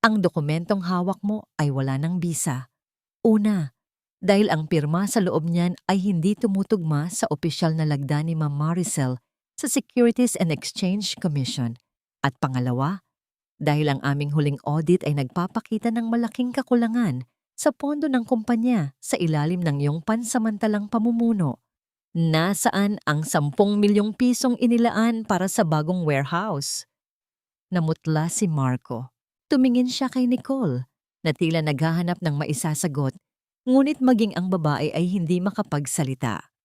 Ang dokumentong hawak mo ay wala ng bisa. Una, dahil ang pirma sa loob niyan ay hindi tumutugma sa opisyal na lagda ni Ma'am Maricel sa Securities and Exchange Commission. At pangalawa, dahil ang aming huling audit ay nagpapakita ng malaking kakulangan sa pondo ng kumpanya sa ilalim ng iyong pansamantalang pamumuno. Nasaan ang 10 milyong pisong inilaan para sa bagong warehouse? Namutla si Marco. Tumingin siya kay Nicole na tila naghahanap ng maisasagot, ngunit maging ang babae ay hindi makapagsalita.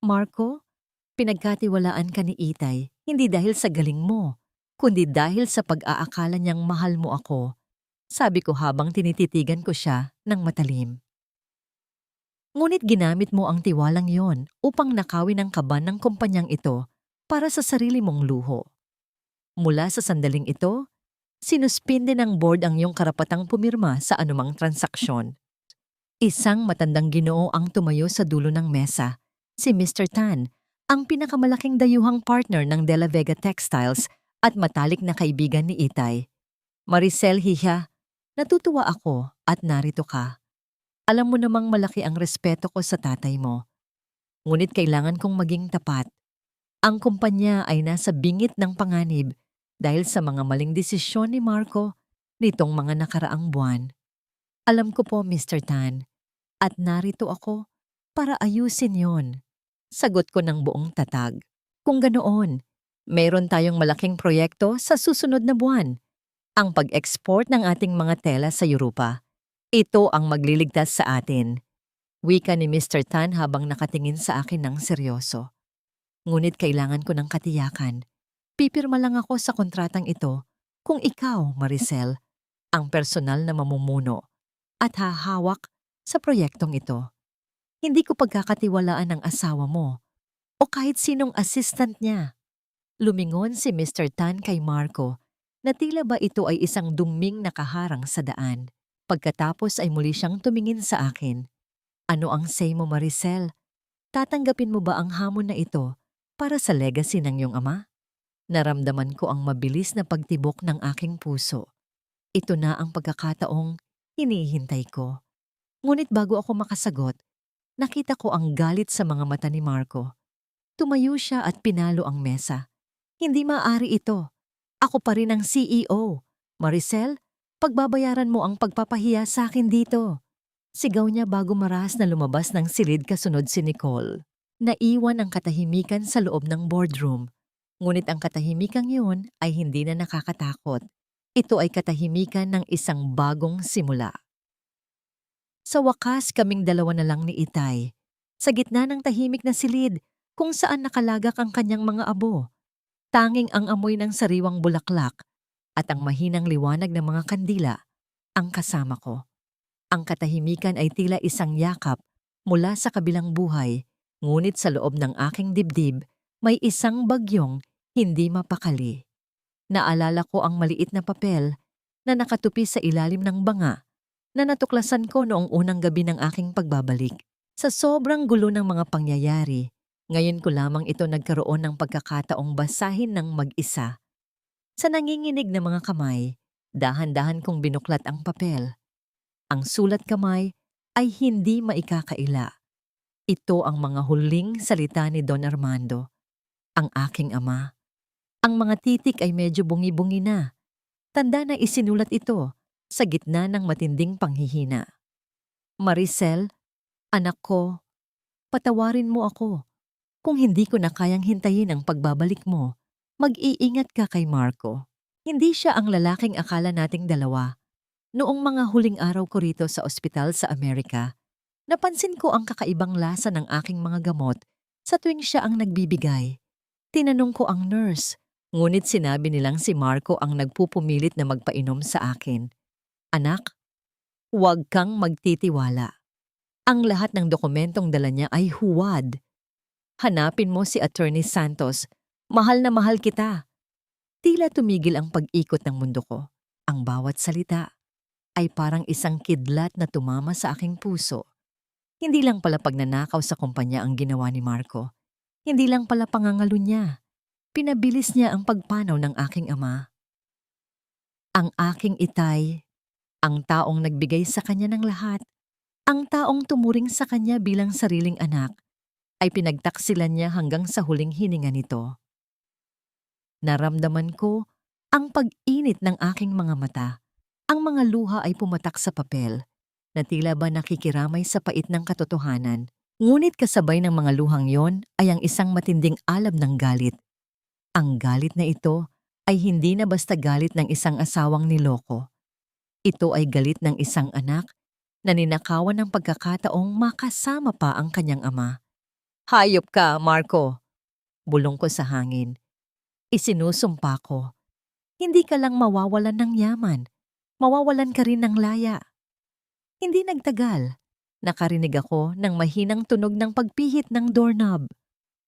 Marco, pinagkatiwalaan ka ni Itay hindi dahil sa galing mo, kundi dahil sa pag-aakala niyang mahal mo ako, sabi ko habang tinititigan ko siya ng matalim. Ngunit ginamit mo ang tiwalang yon upang nakawin ang kaban ng kumpanyang ito para sa sarili mong luho. Mula sa sandaling ito, sinuspinde ng board ang iyong karapatang pumirma sa anumang transaksyon. Isang matandang ginoo ang tumayo sa dulo ng mesa, si Mr. Tan, ang pinakamalaking dayuhang partner ng De La Vega Textiles at matalik na kaibigan ni Itay. Maricel Hija, natutuwa ako at narito ka. Alam mo namang malaki ang respeto ko sa tatay mo. Ngunit kailangan kong maging tapat. Ang kumpanya ay nasa bingit ng panganib dahil sa mga maling desisyon ni Marco nitong mga nakaraang buwan. Alam ko po, Mr. Tan, at narito ako para ayusin yon. Sagot ko ng buong tatag. Kung ganoon, mayroon tayong malaking proyekto sa susunod na buwan. Ang pag-export ng ating mga tela sa Europa. Ito ang magliligtas sa atin. Wika ni Mr. Tan habang nakatingin sa akin ng seryoso. Ngunit kailangan ko ng katiyakan. Pipirma lang ako sa kontratang ito kung ikaw, Maricel, ang personal na mamumuno at hahawak sa proyektong ito. Hindi ko pagkakatiwalaan ang asawa mo o kahit sinong assistant niya. Lumingon si Mr. Tan kay Marco na tila ba ito ay isang duming nakaharang sa daan. Pagkatapos ay muli siyang tumingin sa akin. Ano ang say mo, Maricel? Tatanggapin mo ba ang hamon na ito para sa legacy ng iyong ama? Naramdaman ko ang mabilis na pagtibok ng aking puso. Ito na ang pagkakataong hinihintay ko. Ngunit bago ako makasagot, nakita ko ang galit sa mga mata ni Marco. Tumayo siya at pinalo ang mesa. Hindi maaari ito. Ako pa rin ang CEO. Maricel, pagbabayaran mo ang pagpapahiya sa akin dito. Sigaw niya bago maras na lumabas ng silid kasunod si Nicole. Naiwan ang katahimikan sa loob ng boardroom. Ngunit ang katahimikan yun ay hindi na nakakatakot. Ito ay katahimikan ng isang bagong simula. Sa wakas kaming dalawa na lang ni Itay. Sa gitna ng tahimik na silid kung saan nakalagak ang kanyang mga abo. Tanging ang amoy ng sariwang bulaklak at ang mahinang liwanag ng mga kandila ang kasama ko. Ang katahimikan ay tila isang yakap mula sa kabilang buhay, ngunit sa loob ng aking dibdib may isang bagyong hindi mapakali. Naalala ko ang maliit na papel na nakatupi sa ilalim ng banga na natuklasan ko noong unang gabi ng aking pagbabalik. Sa sobrang gulo ng mga pangyayari, ngayon ko lamang ito nagkaroon ng pagkakataong basahin ng mag-isa. Sa nanginginig na mga kamay, dahan-dahan kong binuklat ang papel. Ang sulat kamay ay hindi maikakaila. Ito ang mga huling salita ni Don Armando, ang aking ama. Ang mga titik ay medyo bungi-bungi na. Tanda na isinulat ito sa gitna ng matinding panghihina. Maricel, anak ko, patawarin mo ako. Kung hindi ko na kayang hintayin ang pagbabalik mo, mag-iingat ka kay Marco. Hindi siya ang lalaking akala nating dalawa. Noong mga huling araw ko rito sa ospital sa Amerika, napansin ko ang kakaibang lasa ng aking mga gamot sa tuwing siya ang nagbibigay. Tinanong ko ang nurse, ngunit sinabi nilang si Marco ang nagpupumilit na magpainom sa akin. Anak, huwag kang magtitiwala. Ang lahat ng dokumentong dala niya ay huwad. Hanapin mo si Attorney Santos. Mahal na mahal kita. Tila tumigil ang pag-ikot ng mundo ko. Ang bawat salita ay parang isang kidlat na tumama sa aking puso. Hindi lang pala pagnanakaw sa kumpanya ang ginawa ni Marco. Hindi lang pala pangangalo niya. Pinabilis niya ang pagpanaw ng aking ama. Ang aking Itay, ang taong nagbigay sa kanya ng lahat, ang taong tumuring sa kanya bilang sariling anak, ay pinagtaksilan niya hanggang sa huling hininga nito. Naramdaman ko ang pag-init ng aking mga mata. Ang mga luha ay pumatak sa papel, na tila ba nakikiramay sa pait ng katotohanan. Ngunit kasabay ng mga luhang yon ay ang isang matinding alab ng galit. Ang galit na ito ay hindi na basta galit ng isang asawang niloko. Ito ay galit ng isang anak na ninakawan ng pagkakataong makasama pa ang kanyang ama. Hayop ka, Marco! Bulong ko sa hangin. Isinusumpa ko. Hindi ka lang mawawalan ng yaman, mawawalan ka rin ng laya. Hindi nagtagal. Nakarinig ako ng mahinang tunog ng pagpihit ng doorknob.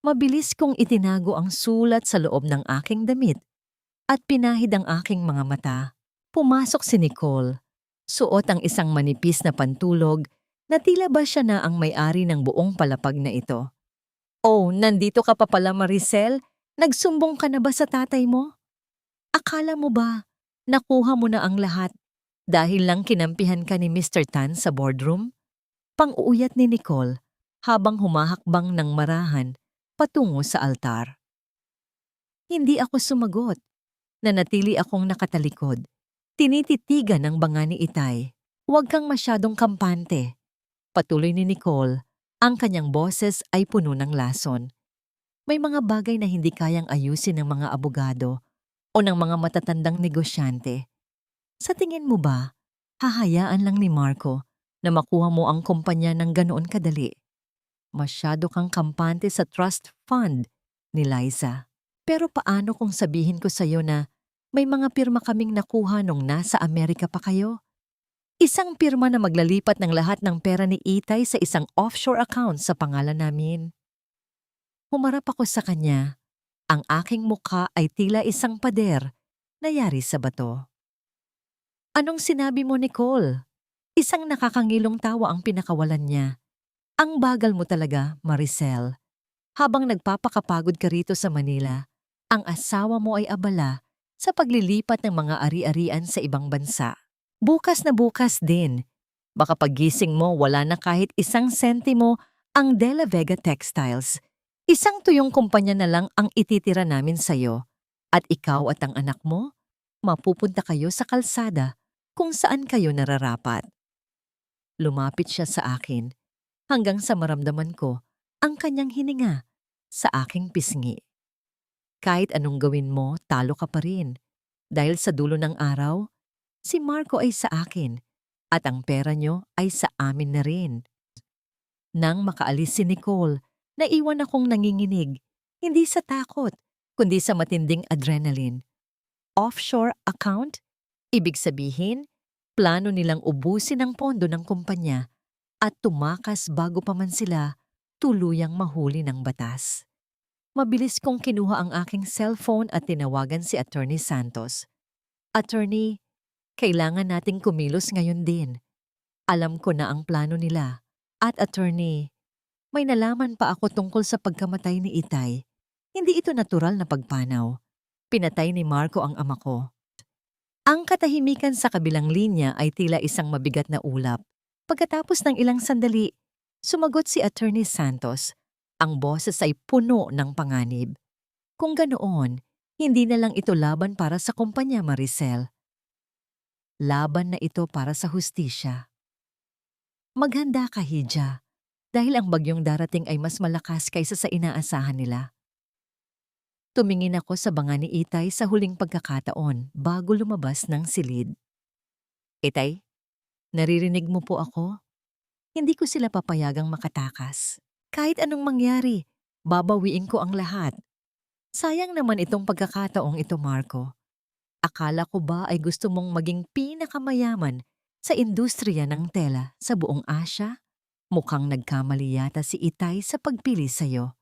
Mabilis kong itinago ang sulat sa loob ng aking damit at pinahid ang aking mga mata. Pumasok si Nicole. Suot ang isang manipis na pantulog na tila ba siya na ang may-ari ng buong palapag na ito. Oh, nandito ka pa pala, Maricel? Nagsumbong ka na ba sa tatay mo? Akala mo ba nakuha mo na ang lahat dahil lang kinampihan ka ni Mr. Tan sa boardroom? Pang-uuyat ni Nicole habang humahakbang ng marahan patungo sa altar. Hindi ako sumagot. Nanatili akong nakatalikod. Tinititigan ng banga ni Itay. Huwag kang masyadong kampante. Patuloy ni Nicole, ang kanyang boses ay puno ng lason. May mga bagay na hindi kayang ayusin ng mga abogado o ng mga matatandang negosyante. Sa tingin mo ba, hahayaan lang ni Marco na makuha mo ang kumpanya ng ganoon kadali? Masyado kang kampante sa trust fund ni Liza. Pero paano kung sabihin ko sa'yo na may mga pirma kaming nakuha nung nasa Amerika pa kayo? Isang pirma na maglalipat ng lahat ng pera ni Itay sa isang offshore account sa pangalan namin. Humarap ako sa kanya. Ang aking mukha ay tila isang pader na yari sa bato. Anong sinabi mo, Nicole? Isang nakakangilong tawa ang pinakawalan niya. Ang bagal mo talaga, Maricel. Habang nagpapakapagod ka rito sa Manila, ang asawa mo ay abala sa paglilipat ng mga ari-arian sa ibang bansa. Bukas na bukas din. Baka pagising mo wala na kahit isang sentimo ang De La Vega Textiles. Isang tuyong kumpanya na lang ang ititira namin sa'yo. At ikaw at ang anak mo, mapupunta kayo sa kalsada kung saan kayo nararapat. Lumapit siya sa akin hanggang sa maramdaman ko ang kanyang hininga sa aking pisngi. Kahit anong gawin mo, talo ka pa rin. Dahil sa dulo ng araw, si Marco ay sa akin at ang pera niyo ay sa amin na rin. Nang makaalis si Nicole, naiwan akong nanginginig, hindi sa takot, kundi sa matinding adrenaline. Offshore account? Ibig sabihin, plano nilang ubusin ang pondo ng kumpanya at tumakas bago pa man sila tuluyang mahuli ng batas. Mabilis kong kinuha ang aking cellphone at tinawagan si Attorney Santos. Attorney, kailangan nating kumilos ngayon din. Alam ko na ang plano nila. At Attorney, may nalaman pa ako tungkol sa pagkamatay ni Itay. Hindi ito natural na pagpanaw. Pinatay ni Marco ang ama ko. Ang katahimikan sa kabilang linya ay tila isang mabigat na ulap. Pagkatapos ng ilang sandali, sumagot si Attorney Santos. Ang boses ay puno ng panganib. Kung ganoon, hindi na lang ito laban para sa kumpanya, Maricel. Laban na ito para sa hustisya. Maghanda ka, Hija, dahil ang bagyong darating ay mas malakas kaysa sa inaasahan nila. Tumingin ako sa banga ni Itay sa huling pagkakataon bago lumabas ng silid. Itay, naririnig mo po ako? Hindi ko sila papayagang makatakas. Kahit anong mangyari, babawiin ko ang lahat. Sayang naman itong pagkakataong ito, Marco. Akala ko ba ay gusto mong maging pinakamayaman sa industriya ng tela sa buong Asya? Mukhang nagkamali yata si Itay sa pagpili sa'yo.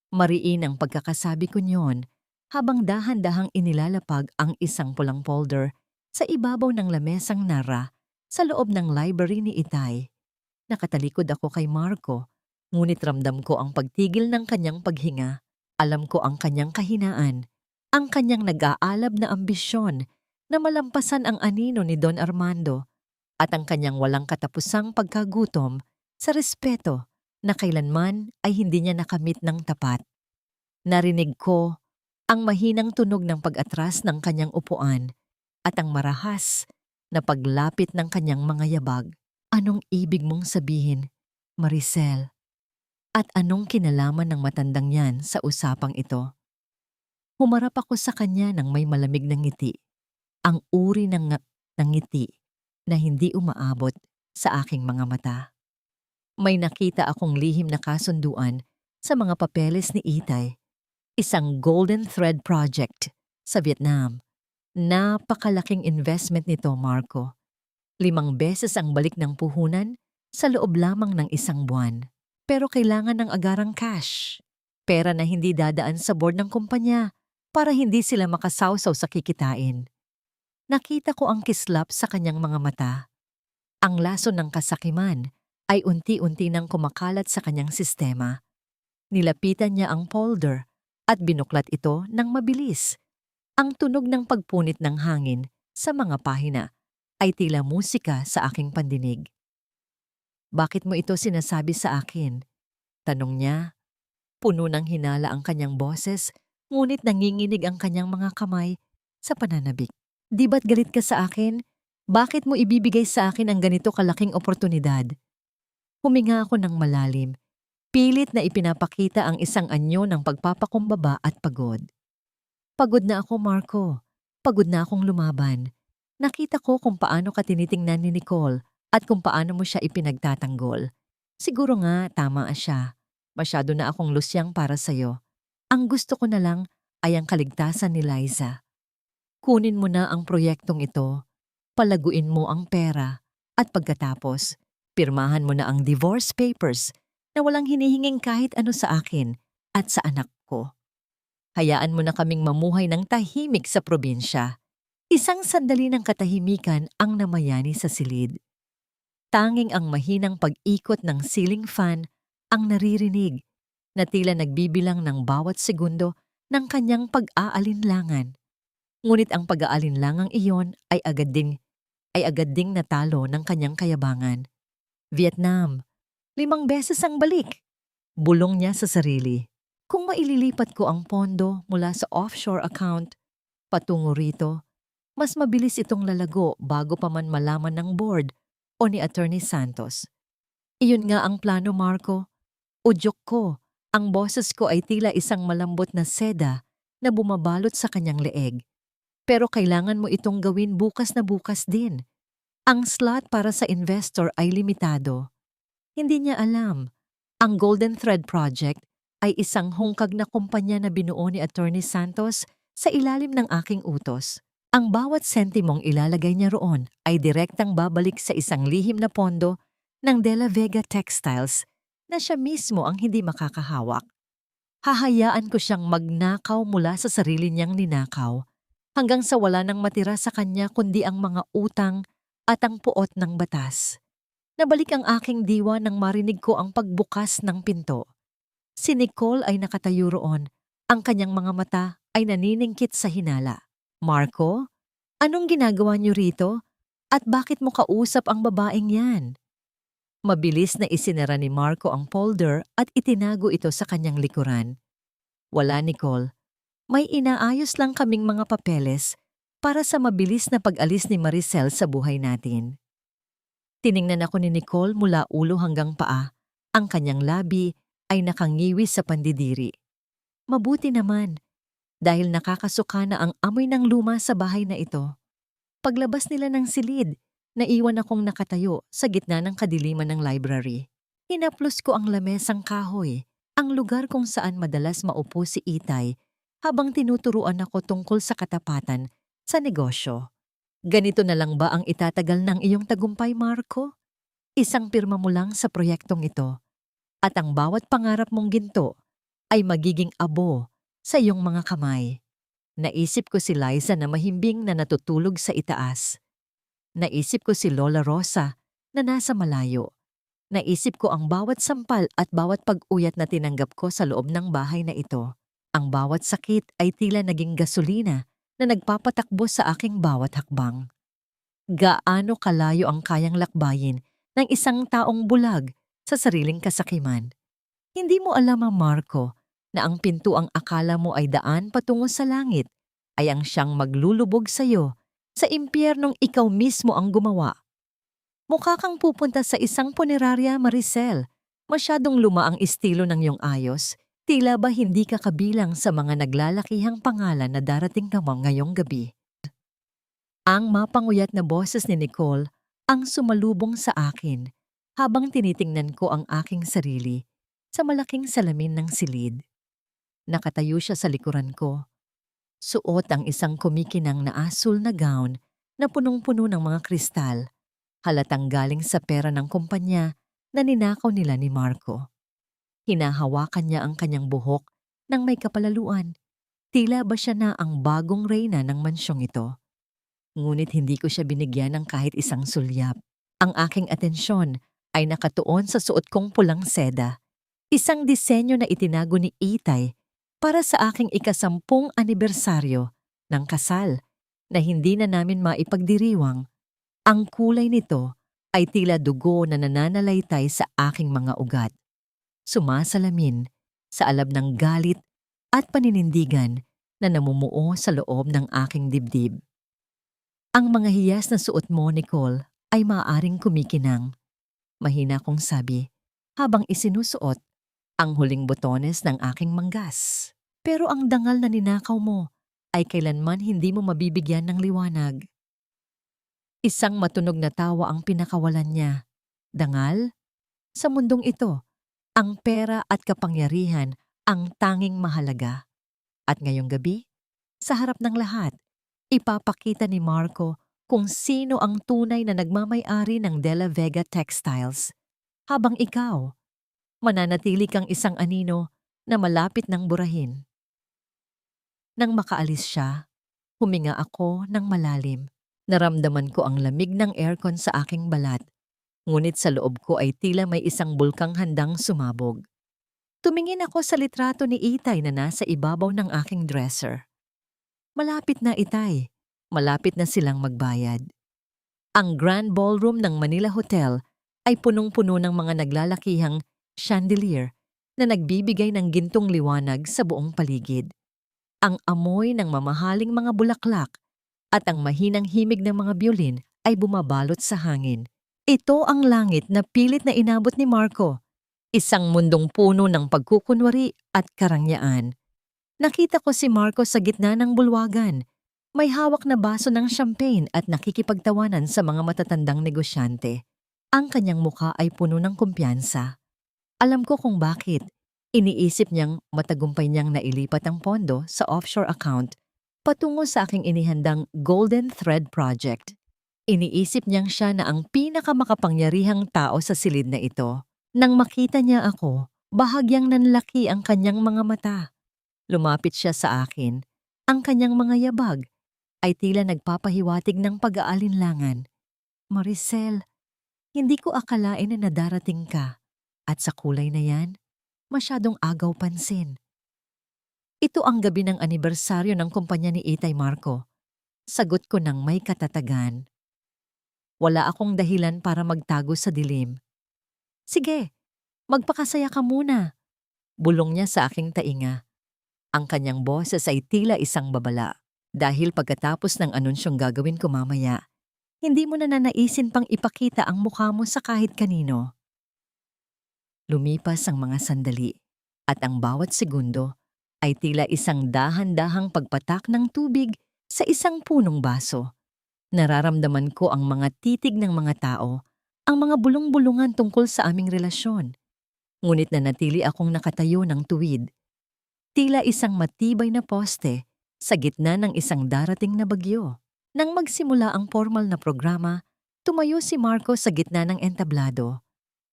Mariin ang pagkakasabi ko niyon habang dahan-dahang inilalapag ang isang pulang folder sa ibabaw ng lamesang nara sa loob ng library ni Itay. Nakatalikod ako kay Marco, ngunit ramdam ko ang pagtigil ng kanyang paghinga. Alam ko ang kanyang kahinaan, ang kanyang nag-aalab na ambisyon na malampasan ang anino ni Don Armando at ang kanyang walang katapusang pagkagutom sa respeto na kailanman ay hindi niya nakamit ng tapat. Narinig ko ang mahinang tunog ng pag-atras ng kanyang upuan at ang marahas na paglapit ng kanyang mga yabag. Anong ibig mong sabihin, Maricel? At anong kinalaman ng matandang yan sa usapang ito? Humarap ako sa kanya ng may malamig na ngiti. Ang uri ng ngiti na hindi umaabot sa aking mga mata. May nakita akong lihim na kasunduan sa mga papeles ni Itay. Isang Golden Thread Project sa Vietnam. Napakalaking investment nito, Marco. 5 beses ang balik ng puhunan sa loob lamang ng 1 buwan. Pero kailangan ng agarang cash. Pera na hindi dadaan sa board ng kumpanya para hindi sila makasawsaw sa kikitain. Nakita ko ang kislap sa kanyang mga mata. Ang laso ng kasakiman ay unti-unti nang kumakalat sa kanyang sistema. Nilapitan niya ang folder at binuklat ito ng mabilis. Ang tunog ng pagpunit ng hangin sa mga pahina ay tila musika sa aking pandinig. Bakit mo ito sinasabi sa akin? Tanong niya. Puno ng hinala ang kanyang boses, ngunit nanginginig ang kanyang mga kamay sa pananabik. Di ba't galit ka sa akin? Bakit mo ibibigay sa akin ang ganito kalaking oportunidad? Huminga ako ng malalim. Pilit na ipinapakita ang isang anyo ng pagpapakumbaba at pagod. Pagod na ako, Marco. Pagod na akong lumaban. Nakita ko kung paano ka tinitingnan ni Nicole at kung paano mo siya ipinagtatanggol. Siguro nga tama siya. Masyado na akong lusyang para sa'yo. Ang gusto ko na lang ay ang kaligtasan ni Liza. Kunin mo na ang proyektong ito, palaguin mo ang pera, at pagkatapos, pirmahan mo na ang divorce papers na walang hinihinging kahit ano sa akin at sa anak ko. Hayaan mo na kaming mamuhay ng tahimik sa probinsya. Isang sandali ng katahimikan ang namayani sa silid. Tanging ang mahinang pag-ikot ng ceiling fan ang naririnig na tila nagbibilang ng bawat segundo ng kanyang pag-aalinlangan. Ngunit ang pag-aalinlangang iyon ay agad ding natalo ng kanyang kayabangan. Vietnam, 5 beses ang balik. Bulong niya sa sarili. Kung maililipat ko ang pondo mula sa offshore account patungo rito, mas mabilis itong lalago bago pa man malaman ng board o ni Attorney Santos. Iyon nga ang plano, Marco. Udyok ko, ang boses ko ay tila isang malambot na seda na bumabalot sa kanyang leeg. Pero kailangan mo itong gawin bukas na bukas din. Ang slot para sa investor ay limitado. Hindi niya alam. Ang Golden Thread Project ay isang hungkag na kumpanya na binuo ni Attorney Santos sa ilalim ng aking utos. Ang bawat sentimong ilalagay niya roon ay direktang babalik sa isang lihim na pondo ng De La Vega Textiles na siya mismo ang hindi makakahawak. Hahayaan ko siyang magnakaw mula sa sarili niyang ninakaw hanggang sa wala nang matira sa kanya kundi ang mga utang at ang puot ng batas. Nabalik ang aking diwa nang marinig ko ang pagbukas ng pinto. Si Nicole ay nakatayo roon. Ang kanyang mga mata ay naniningkit sa hinala. Marco, anong ginagawa niyo rito? At bakit mo kausap ang babaeng yan? Mabilis na isinara ni Marco ang folder at itinago ito sa kanyang likuran. Wala, Nicole. May inaayos lang kaming mga papeles para sa mabilis na pag-alis ni Maricel sa buhay natin. Tiningnan ako ni Nicole mula ulo hanggang paa. Ang kanyang labi ay nakangiwi sa pandidiri. Mabuti naman, dahil nakakasuka na ang amoy ng luma sa bahay na ito. Paglabas nila ng silid, naiwan akong nakatayo sa gitna ng kadiliman ng library. Hinaplos ko ang lamesang kahoy, ang lugar kung saan madalas maupo si Itay habang tinuturuan ako tungkol sa katapatan sa negosyo. Ganito na lang ba ang itatagal ng iyong tagumpay, Marco? Isang pirma mo lang sa proyektong ito at ang bawat pangarap mong ginto ay magiging abo sa iyong mga kamay. Naisip ko si Liza na mahimbing na natutulog sa itaas. Naisip ko si Lola Rosa na nasa malayo. Naisip ko ang bawat sampal at bawat pag-uyat na tinanggap ko sa loob ng bahay na ito. Ang bawat sakit ay tila naging gasolina na nagpapatakbo sa aking bawat hakbang. Gaano kalayo ang kayang lakbayin ng isang taong bulag sa sariling kasakiman. Hindi mo alam, Marco, na ang pintuang akala mo ay daan patungo sa langit ay ang siyang maglulubog sa iyo sa impyernong ikaw mismo ang gumawa. Mukha kang pupunta sa isang punerarya, Maricel. Masyadong luma ang estilo ng iyong ayos. Tila ba hindi ka kabilang sa mga naglalakihang pangalan na darating ka mo ngayong gabi? Ang mapanguyat na boses ni Nicole ang sumalubong sa akin habang tinitingnan ko ang aking sarili sa malaking salamin ng silid. Nakatayo siya sa likuran ko. Suot ang isang kumikinang na asul na gown na punong-puno ng mga kristal, halatang galing sa pera ng kumpanya na ninakaw nila ni Marco. Hinahawakan niya ang kanyang buhok ng may kapalaluan. Tila ba siya na ang bagong reyna ng mansyong ito? Ngunit hindi ko siya binigyan ng kahit isang sulyap. Ang aking atensyon ay nakatuon sa suot kong pulang seda, isang disenyo na itinago ni Itay para sa aking ika-10 anibersaryo ng kasal na hindi na namin maipagdiriwang. Ang kulay nito ay tila dugo na nananalaytay sa aking mga ugat. Sumasalamin sa alab ng galit at paninindigan na namumuo sa loob ng aking dibdib. Ang mga hiyas na suot mo, Nicole, ay maaaring kumikinang. Mahina kong sabi habang isinusuot ang huling botones ng aking manggas. Pero ang dangal na ninakaw mo ay kailanman hindi mo mabibigyan ng liwanag. Isang matunog na tawa ang pinakawalan niya. Dangal? Sa mundong ito, ang pera at kapangyarihan ang tanging mahalaga. At ngayong gabi, sa harap ng lahat, ipapakita ni Marco kung sino ang tunay na nagmamay-ari ng De La Vega Textiles, habang ikaw, mananatili kang isang anino na malapit ng burahin. Nang makaalis siya, huminga ako ng malalim. Naramdaman ko ang lamig ng aircon sa aking balat, ngunit sa loob ko ay tila may isang bulkang handang sumabog. Tumingin ako sa litrato ni Itay na nasa ibabaw ng aking dresser. Malapit na, Itay. Malapit na silang magbayad. Ang Grand Ballroom ng Manila Hotel ay punong-puno ng mga naglalakihang chandelier na nagbibigay ng gintong liwanag sa buong paligid. Ang amoy ng mamahaling mga bulaklak at ang mahinang himig ng mga biolin ay bumabalot sa hangin. Ito ang langit na pilit na inabot ni Marco. Isang mundong puno ng pagkukunwari at karangyaan. Nakita ko si Marco sa gitna ng bulwagan. May hawak na baso ng champagne at nakikipagtawanan sa mga matatandang negosyante. Ang kanyang mukha ay puno ng kumpiyansa. Alam ko kung bakit. Iniisip niyang matagumpay niyang nailipat ang pondo sa offshore account patungo sa aking inihandang Golden Thread Project. Iniisip niyang siya na ang pinakamakapangyarihang tao sa silid na ito. Nang makita niya ako, bahagyang nanlaki ang kanyang mga mata. Lumapit siya sa akin. Ang kanyang mga yabag ay tila nagpapahiwatig ng pag-aalinlangan. Maricel, hindi ko akalain na nadarating ka. At sa kulay na yan, masyadong agaw pansin. Ito ang gabi ng anibersaryo ng kumpanya ni Itay, Marco. Sagot ko ng may katatagan. Wala akong dahilan para magtago sa dilim. Sige, magpakasaya ka muna. Bulong niya sa aking tainga. Ang kanyang boses ay tila isang babala. Dahil pagkatapos ng anunsyong gagawin ko mamaya, hindi mo na nanaisin pang ipakita ang mukha mo sa kahit kanino. Lumipas ang mga sandali at ang bawat segundo ay tila isang dahan-dahang pagpatak ng tubig sa isang punong baso. Nararamdaman ko ang mga titig ng mga tao, ang mga bulong-bulungan tungkol sa aming relasyon. Ngunit nanatili akong nakatayo ng tuwid. Tila isang matibay na poste sa gitna ng isang darating na bagyo. Nang magsimula ang formal na programa, tumayo si Marco sa gitna ng entablado.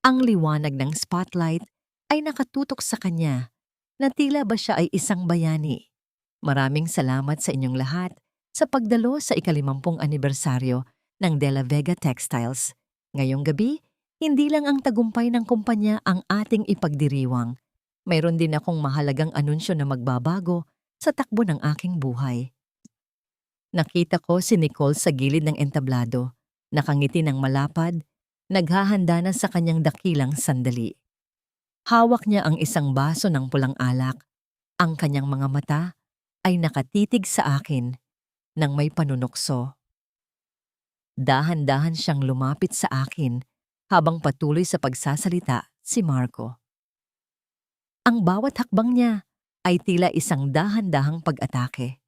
Ang liwanag ng spotlight ay nakatutok sa kanya na tila ba siya ay isang bayani. Maraming salamat sa inyong lahat sa pagdalo sa ika-50 anibersaryo ng De La Vega Textiles. Ngayong gabi, hindi lang ang tagumpay ng kumpanya ang ating ipagdiriwang. Mayroon din akong mahalagang anunsyo na magbabago sa takbo ng aking buhay. Nakita ko si Nicole sa gilid ng entablado, nakangiti ng malapad, naghahanda na sa kanyang dakilang sandali. Hawak niya ang isang baso ng pulang alak. Ang kanyang mga mata ay nakatitig sa akin nang may panunukso. Dahan-dahan siyang lumapit sa akin habang patuloy sa pagsasalita si Marco. Ang bawat hakbang niya ay tila isang dahan-dahang pag-atake.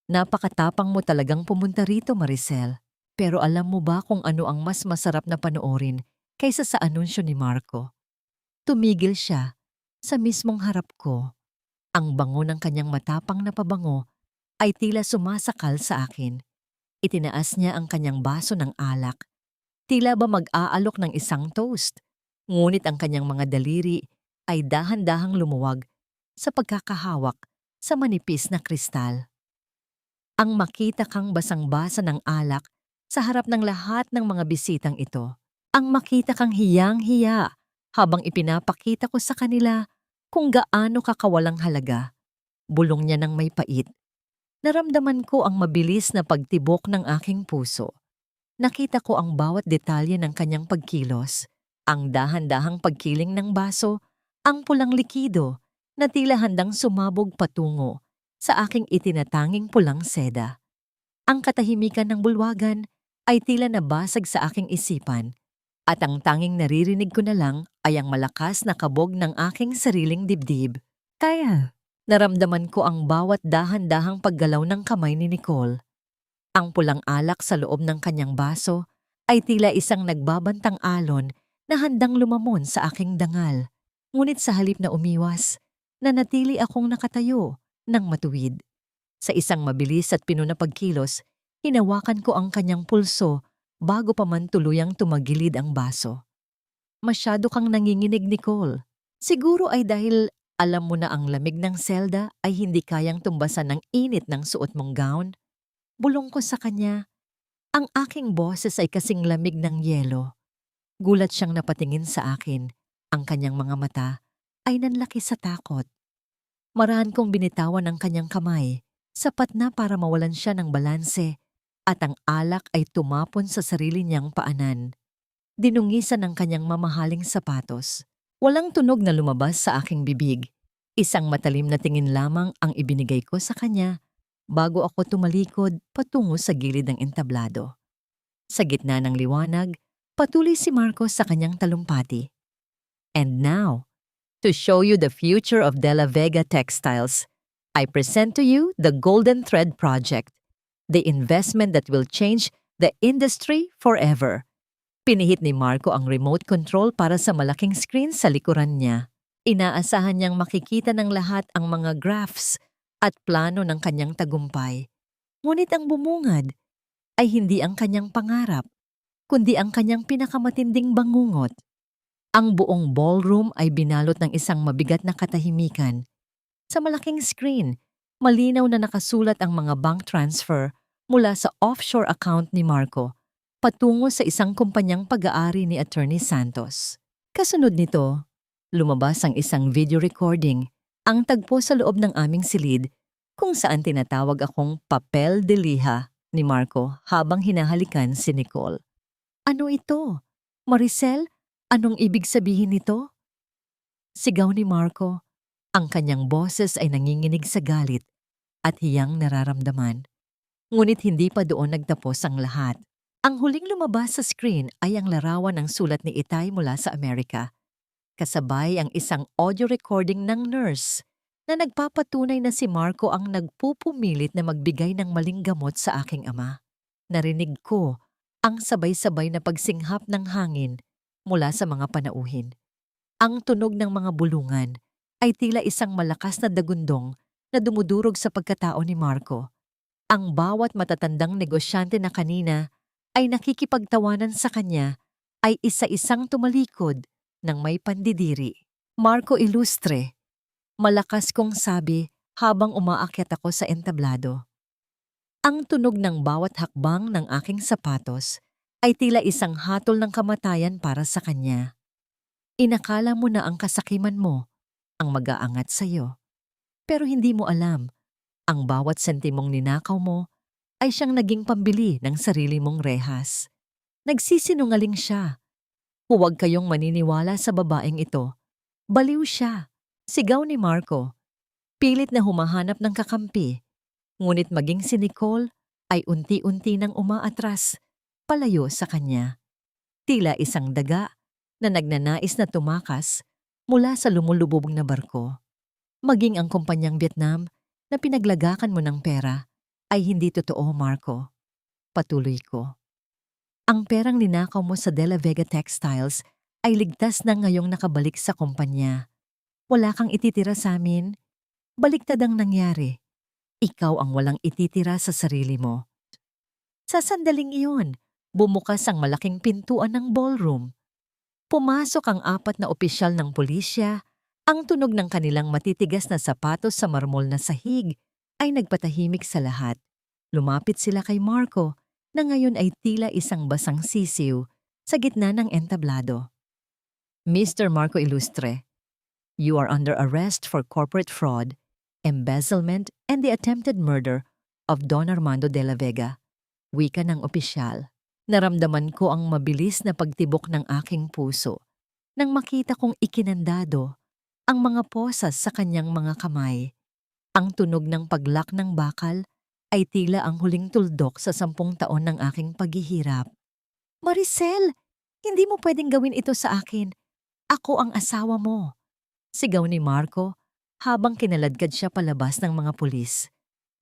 Napakatapang mo talagang pumunta rito, Maricel. Pero alam mo ba kung ano ang mas masarap na panoorin kaysa sa anunsyo ni Marco? Tumigil siya sa mismong harap ko. Ang bango ng kanyang matapang na pabango ay tila sumasakal sa akin. Itinaas niya ang kanyang baso ng alak. Tila ba mag-aalok ng isang toast. Ngunit ang kanyang mga daliri ay dahan-dahang lumuwag sa pagkakahawak sa manipis na kristal. Ang makita kang basang-basa ng alak sa harap ng lahat ng mga bisitang ito. Ang makita kang hiyang-hiya habang ipinapakita ko sa kanila kung gaano kakawalang halaga. Bulong niya ng may pait. Naramdaman ko ang mabilis na pagtibok ng aking puso. Nakita ko ang bawat detalye ng kanyang pagkilos, ang dahan-dahang pagkiling ng baso, ang pulang likido na tila handang sumabog patungo sa aking itinatanging pulang seda. Ang katahimikan ng bulwagan ay tila nabasag sa aking isipan at ang tanging naririnig ko na lang ay ang malakas na kabog ng aking sariling dibdib. Kaya, naramdaman ko ang bawat dahan-dahang paggalaw ng kamay ni Nicole. Ang pulang alak sa loob ng kanyang baso ay tila isang nagbabantang alon na handang lumamon sa aking dangal. Ngunit sa halip na umiwas, nanatili akong nakatayo ng matuwid. Sa isang mabilis at pinuna pagkilos, hinawakan ko ang kanyang pulso bago pa man tuluyang tumagilid ang baso. Masyado kang nanginginig, Nicole. Siguro ay dahil alam mo na ang lamig ng selda ay hindi kayang tumbasan ng init ng suot mong gown. Bulong ko sa kanya. Ang aking boses ay kasing lamig ng yelo. Gulat siyang napatingin sa akin. Ang kanyang mga mata ay nanlaki sa takot. Marahan kong binitawan ang kanyang kamay, sapat na para mawalan siya ng balanse, at ang alak ay tumapon sa sarili niyang paanan. Dinungisan ng kanyang mamahaling sapatos. Walang tunog na lumabas sa aking bibig. Isang matalim na tingin lamang ang ibinigay ko sa kanya bago ako tumalikod patungo sa gilid ng entablado. Sa gitna ng liwanag, patuloy si Marcos sa kanyang talumpati. And now, to show you the future of De La Vega Textiles, I present to you the Golden Thread Project, the investment that will change the industry forever. Pinihit ni Marco ang remote control para sa malaking screen sa likuran niya. Inaasahan niyang makikita ng lahat ang mga graphs at plano ng kanyang tagumpay. Ngunit ang bumungad ay hindi ang kanyang pangarap, kundi ang kanyang pinakamatinding bangungot. Ang buong ballroom ay binalot ng isang mabigat na katahimikan. Sa malaking screen, malinaw na nakasulat ang mga bank transfer mula sa offshore account ni Marco patungo sa isang kumpanyang pag-aari ni Attorney Santos. Kasunod nito, lumabas ang isang video recording, ang tagpo sa loob ng aming silid, kung saan tinatawag akong papel de liha ni Marco habang hinahalikan si Nicole. Ano ito? Maricel, anong ibig sabihin nito? Sigaw ni Marco. Ang kanyang boses ay nanginginig sa galit at hiyang nararamdaman. Ngunit hindi pa doon nagtapos ang lahat. Ang huling lumabas sa screen ay ang larawan ng sulat ni Itay mula sa Amerika. Kasabay ang isang audio recording ng nurse na nagpapatunay na si Marco ang nagpupumilit na magbigay ng maling gamot sa aking ama. Narinig ko ang sabay-sabay na pagsinghap ng hangin mula sa mga panauhin. Ang tunog ng mga bulungan ay tila isang malakas na dagundong na dumudurog sa pagkatao ni Marco. Ang bawat matatandang negosyante na kanina ay nakikipagtawanan sa kanya ay isa-isang tumalikod ng may pandidiri. Marco Ilustre, malakas kong sabi habang umaakyat ako sa entablado. Ang tunog ng bawat hakbang ng aking sapatos ay tila isang hatol ng kamatayan para sa kanya. Inakala mo na ang kasakiman mo ang mag-aangat sa iyo. Pero hindi mo alam, Ang bawat sentimong ninakaw mo ay siyang naging pambili ng sarili mong rehas. Nagsisinungaling siya. Huwag kayong maniniwala sa babaeng ito. Baliw siya. Sigaw ni Marco. Pilit na humahanap ng kakampi. Ngunit maging si Nicole ay unti-unti nang umaatras, palayo sa kanya. Tila isang daga na nagnanais na tumakas mula sa lumulubog na barko. Maging ang kumpanyang Vietnam na pinaglagakan mo ng pera ay hindi totoo, Marco. Patuloy ko. Ang perang ninakaw mo sa De La Vega Textiles ay ligtas na ngayong nakabalik sa kumpanya. Wala kang ititira sa amin. Baliktad ang nangyari. Ikaw ang walang ititira sa sarili mo. Sa sandaling iyon, bumukas ang malaking pintuan ng ballroom. Pumasok ang 4 na opisyal ng pulisya. Ang tunog ng kanilang matitigas na sapatos sa marmol na sahig ay nagpatahimik sa lahat. Lumapit sila kay Marco na ngayon ay tila isang basang sisiw sa gitna ng entablado. Mr. Marco Ilustre, you are under arrest for corporate fraud, embezzlement, and the attempted murder of Don Armando de la Vega. Wika ng opisyal. Naramdaman ko ang mabilis na pagtibok ng aking puso nang makita kong ikinandado ang mga posas sa kanyang mga kamay. Ang tunog ng paglak ng bakal ay tila ang huling tuldok sa 10 taon ng aking paghihirap. Maricel, hindi mo pwedeng gawin ito sa akin. Ako ang asawa mo. Sigaw ni Marco habang kinaladkad siya palabas ng mga pulis.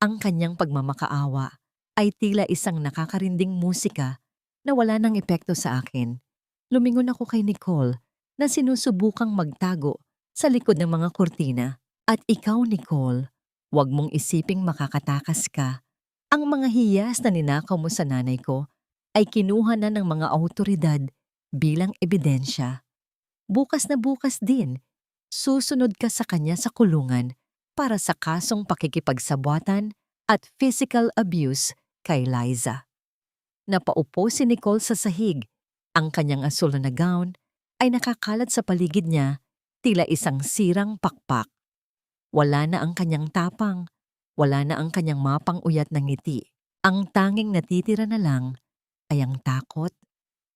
Ang kanyang pagmamakaawa ay tila isang nakakarinding musika na wala ng epekto sa akin. Lumingon ako kay Nicole na sinusubukang magtago sa likod ng mga kurtina. At ikaw, Nicole, huwag mong isiping makakatakas ka. Ang mga hiyas na ninakaw mo sa nanay ko ay kinuha na ng mga awtoridad bilang ebidensya. Bukas na bukas din, susunod ka sa kanya sa kulungan para sa kasong pakikipagsabwatan at physical abuse kay Liza. Napaupo si Nicole sa sahig. Ang kanyang asul na gown ay nakakalat sa paligid niya, tila isang sirang pakpak. Wala na ang kanyang tapang, wala na ang kanyang mapang-uyat ng ngiti. Ang tanging natitira na lang ay ang takot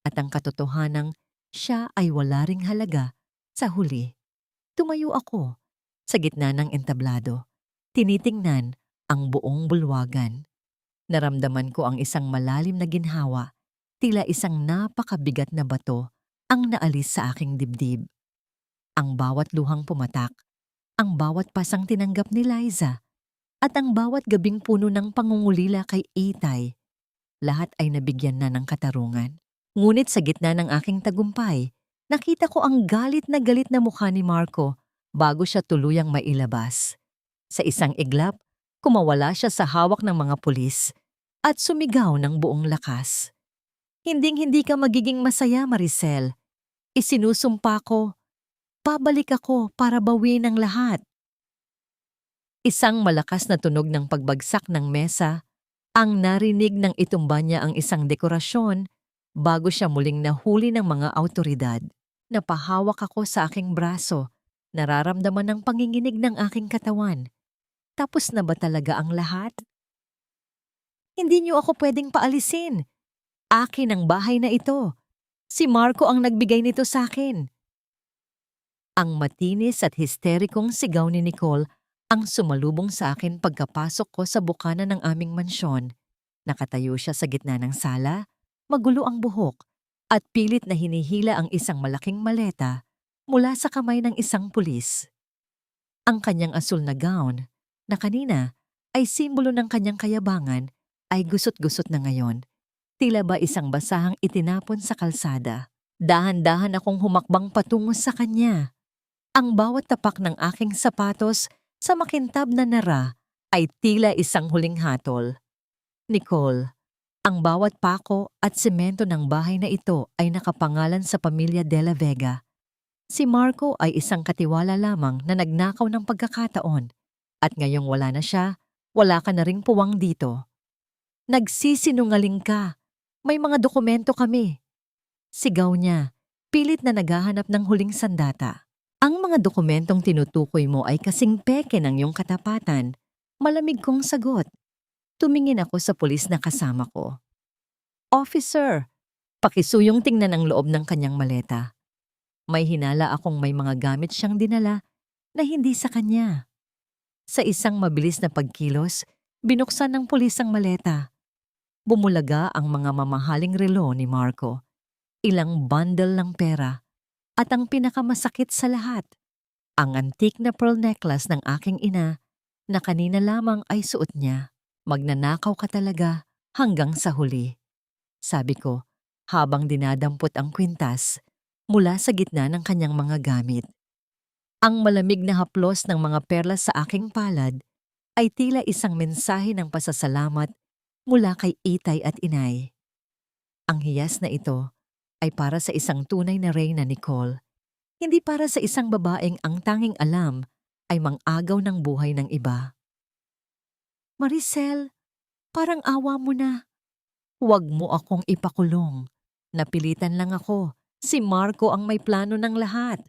at ang katotohanang siya ay wala ring halaga sa huli. Tumayo ako sa gitna ng entablado, tinitingnan ang buong bulwagan. Naramdaman ko ang isang malalim na ginhawa, tila isang napakabigat na bato ang naalis sa aking dibdib. Ang bawat luhang pumatak, ang bawat pasang tinanggap ni Liza, at ang bawat gabing puno ng pangungulila kay Itay, lahat ay nabigyan na ng katarungan. Ngunit sa gitna ng aking tagumpay, nakita ko ang galit na mukha ni Marco bago siya tuluyang mailabas. Sa isang iglap, kumawala siya sa hawak ng mga pulis at sumigaw ng buong lakas. Hinding-hindi ka magiging masaya, Maricel. Isinusumpa ko. Babalik ako para bawiin ang lahat. Isang malakas na tunog ng pagbagsak ng mesa ang narinig ng itumba niya ang isang dekorasyon bago siya muling nahuli ng mga awtoridad. Napahawak ako sa aking braso, nararamdaman ang panginginig ng aking katawan. Tapos na ba talaga ang lahat? Hindi niyo ako pwedeng paalisin. Akin ang bahay na ito. Si Marco ang nagbigay nito sa akin. Ang matinis at histerikong sigaw ni Nicole ang sumalubong sa akin pagkapasok ko sa bukana ng aming mansyon. Nakatayo siya sa gitna ng sala, magulo ang buhok, at pilit na hinihila ang isang malaking maleta mula sa kamay ng isang pulis. Ang kanyang asul na gown, na kanina ay simbolo ng kanyang kayabangan, ay gusot-gusot na ngayon. Tila ba isang basahang itinapon sa kalsada. Dahan-dahan akong humakbang patungo sa kanya. Ang bawat tapak ng aking sapatos sa makintab na nara ay tila isang huling hatol. Nicole, ang bawat pako at semento ng bahay na ito ay nakapangalan sa pamilya de la Vega. Si Marco ay isang katiwala lamang na nagnakaw ng pagkakataon at ngayong wala na siya, wala ka na ring puwang dito. Nagsisinungaling ka. May mga dokumento kami. Sigaw niya, pilit na naghahanap ng huling sandata. Ang mga dokumentong tinutukoy mo ay kasing peke ng iyong katapatan. Malamig kong sagot. Tumingin ako sa pulis na kasama ko. Officer, pakisuyong tingnan ang loob ng kanyang maleta. May hinala akong may mga gamit siyang dinala na hindi sa kanya. Sa isang mabilis na pagkilos, binuksan ng pulis ang maleta. Bumulaga ang mga mamahaling relo ni Marco, ilang bundle ng pera, at ang pinakamasakit sa lahat, ang antique na pearl necklace ng aking ina na kanina lamang ay suot niya. Magnanakaw ka talaga hanggang sa huli, sabi ko habang dinadampot ang kwintas mula sa gitna ng kanyang mga gamit. Ang malamig na haplos ng mga perlas sa aking palad ay tila isang mensahe ng pasasalamat mula kay Itay at Inay. Ang hiyas na ito ay para sa isang tunay na reyna, Nicole, hindi para sa isang babaeng ang tanging alam ay mang-agaw ng buhay ng iba. Maricel, parang awa mo na. Huwag mo akong ipakulong. Napilitan lang ako. Si Marco ang may plano ng lahat.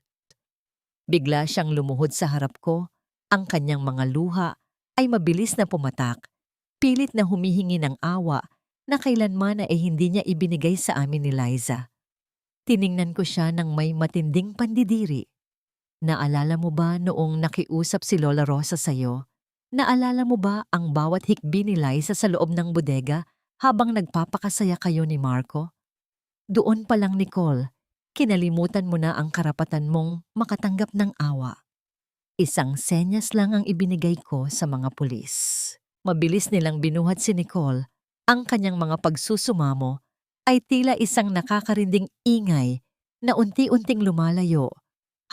Bigla siyang lumuhod sa harap ko. Ang kanyang mga luha ay mabilis na pumatak. Pilit na humihingi ng awa na kailanman ay hindi niya ibinigay sa amin ni Liza. Tiningnan ko siya ng may matinding pandidiri. Naalala mo ba noong nakiusap si Lola Rosa sa'yo? Naalala mo ba ang bawat hikbi ni Liza sa loob ng bodega habang nagpapakasaya kayo ni Marco? Doon pa lang, Nicole, kinalimutan mo na ang karapatan mong makatanggap ng awa. Isang senyas lang ang ibinigay ko sa mga pulis. Mabilis nilang binuhat si Nicole. Ang kanyang mga pagsusumamo ay tila isang nakakarinding ingay na unti-unting lumalayo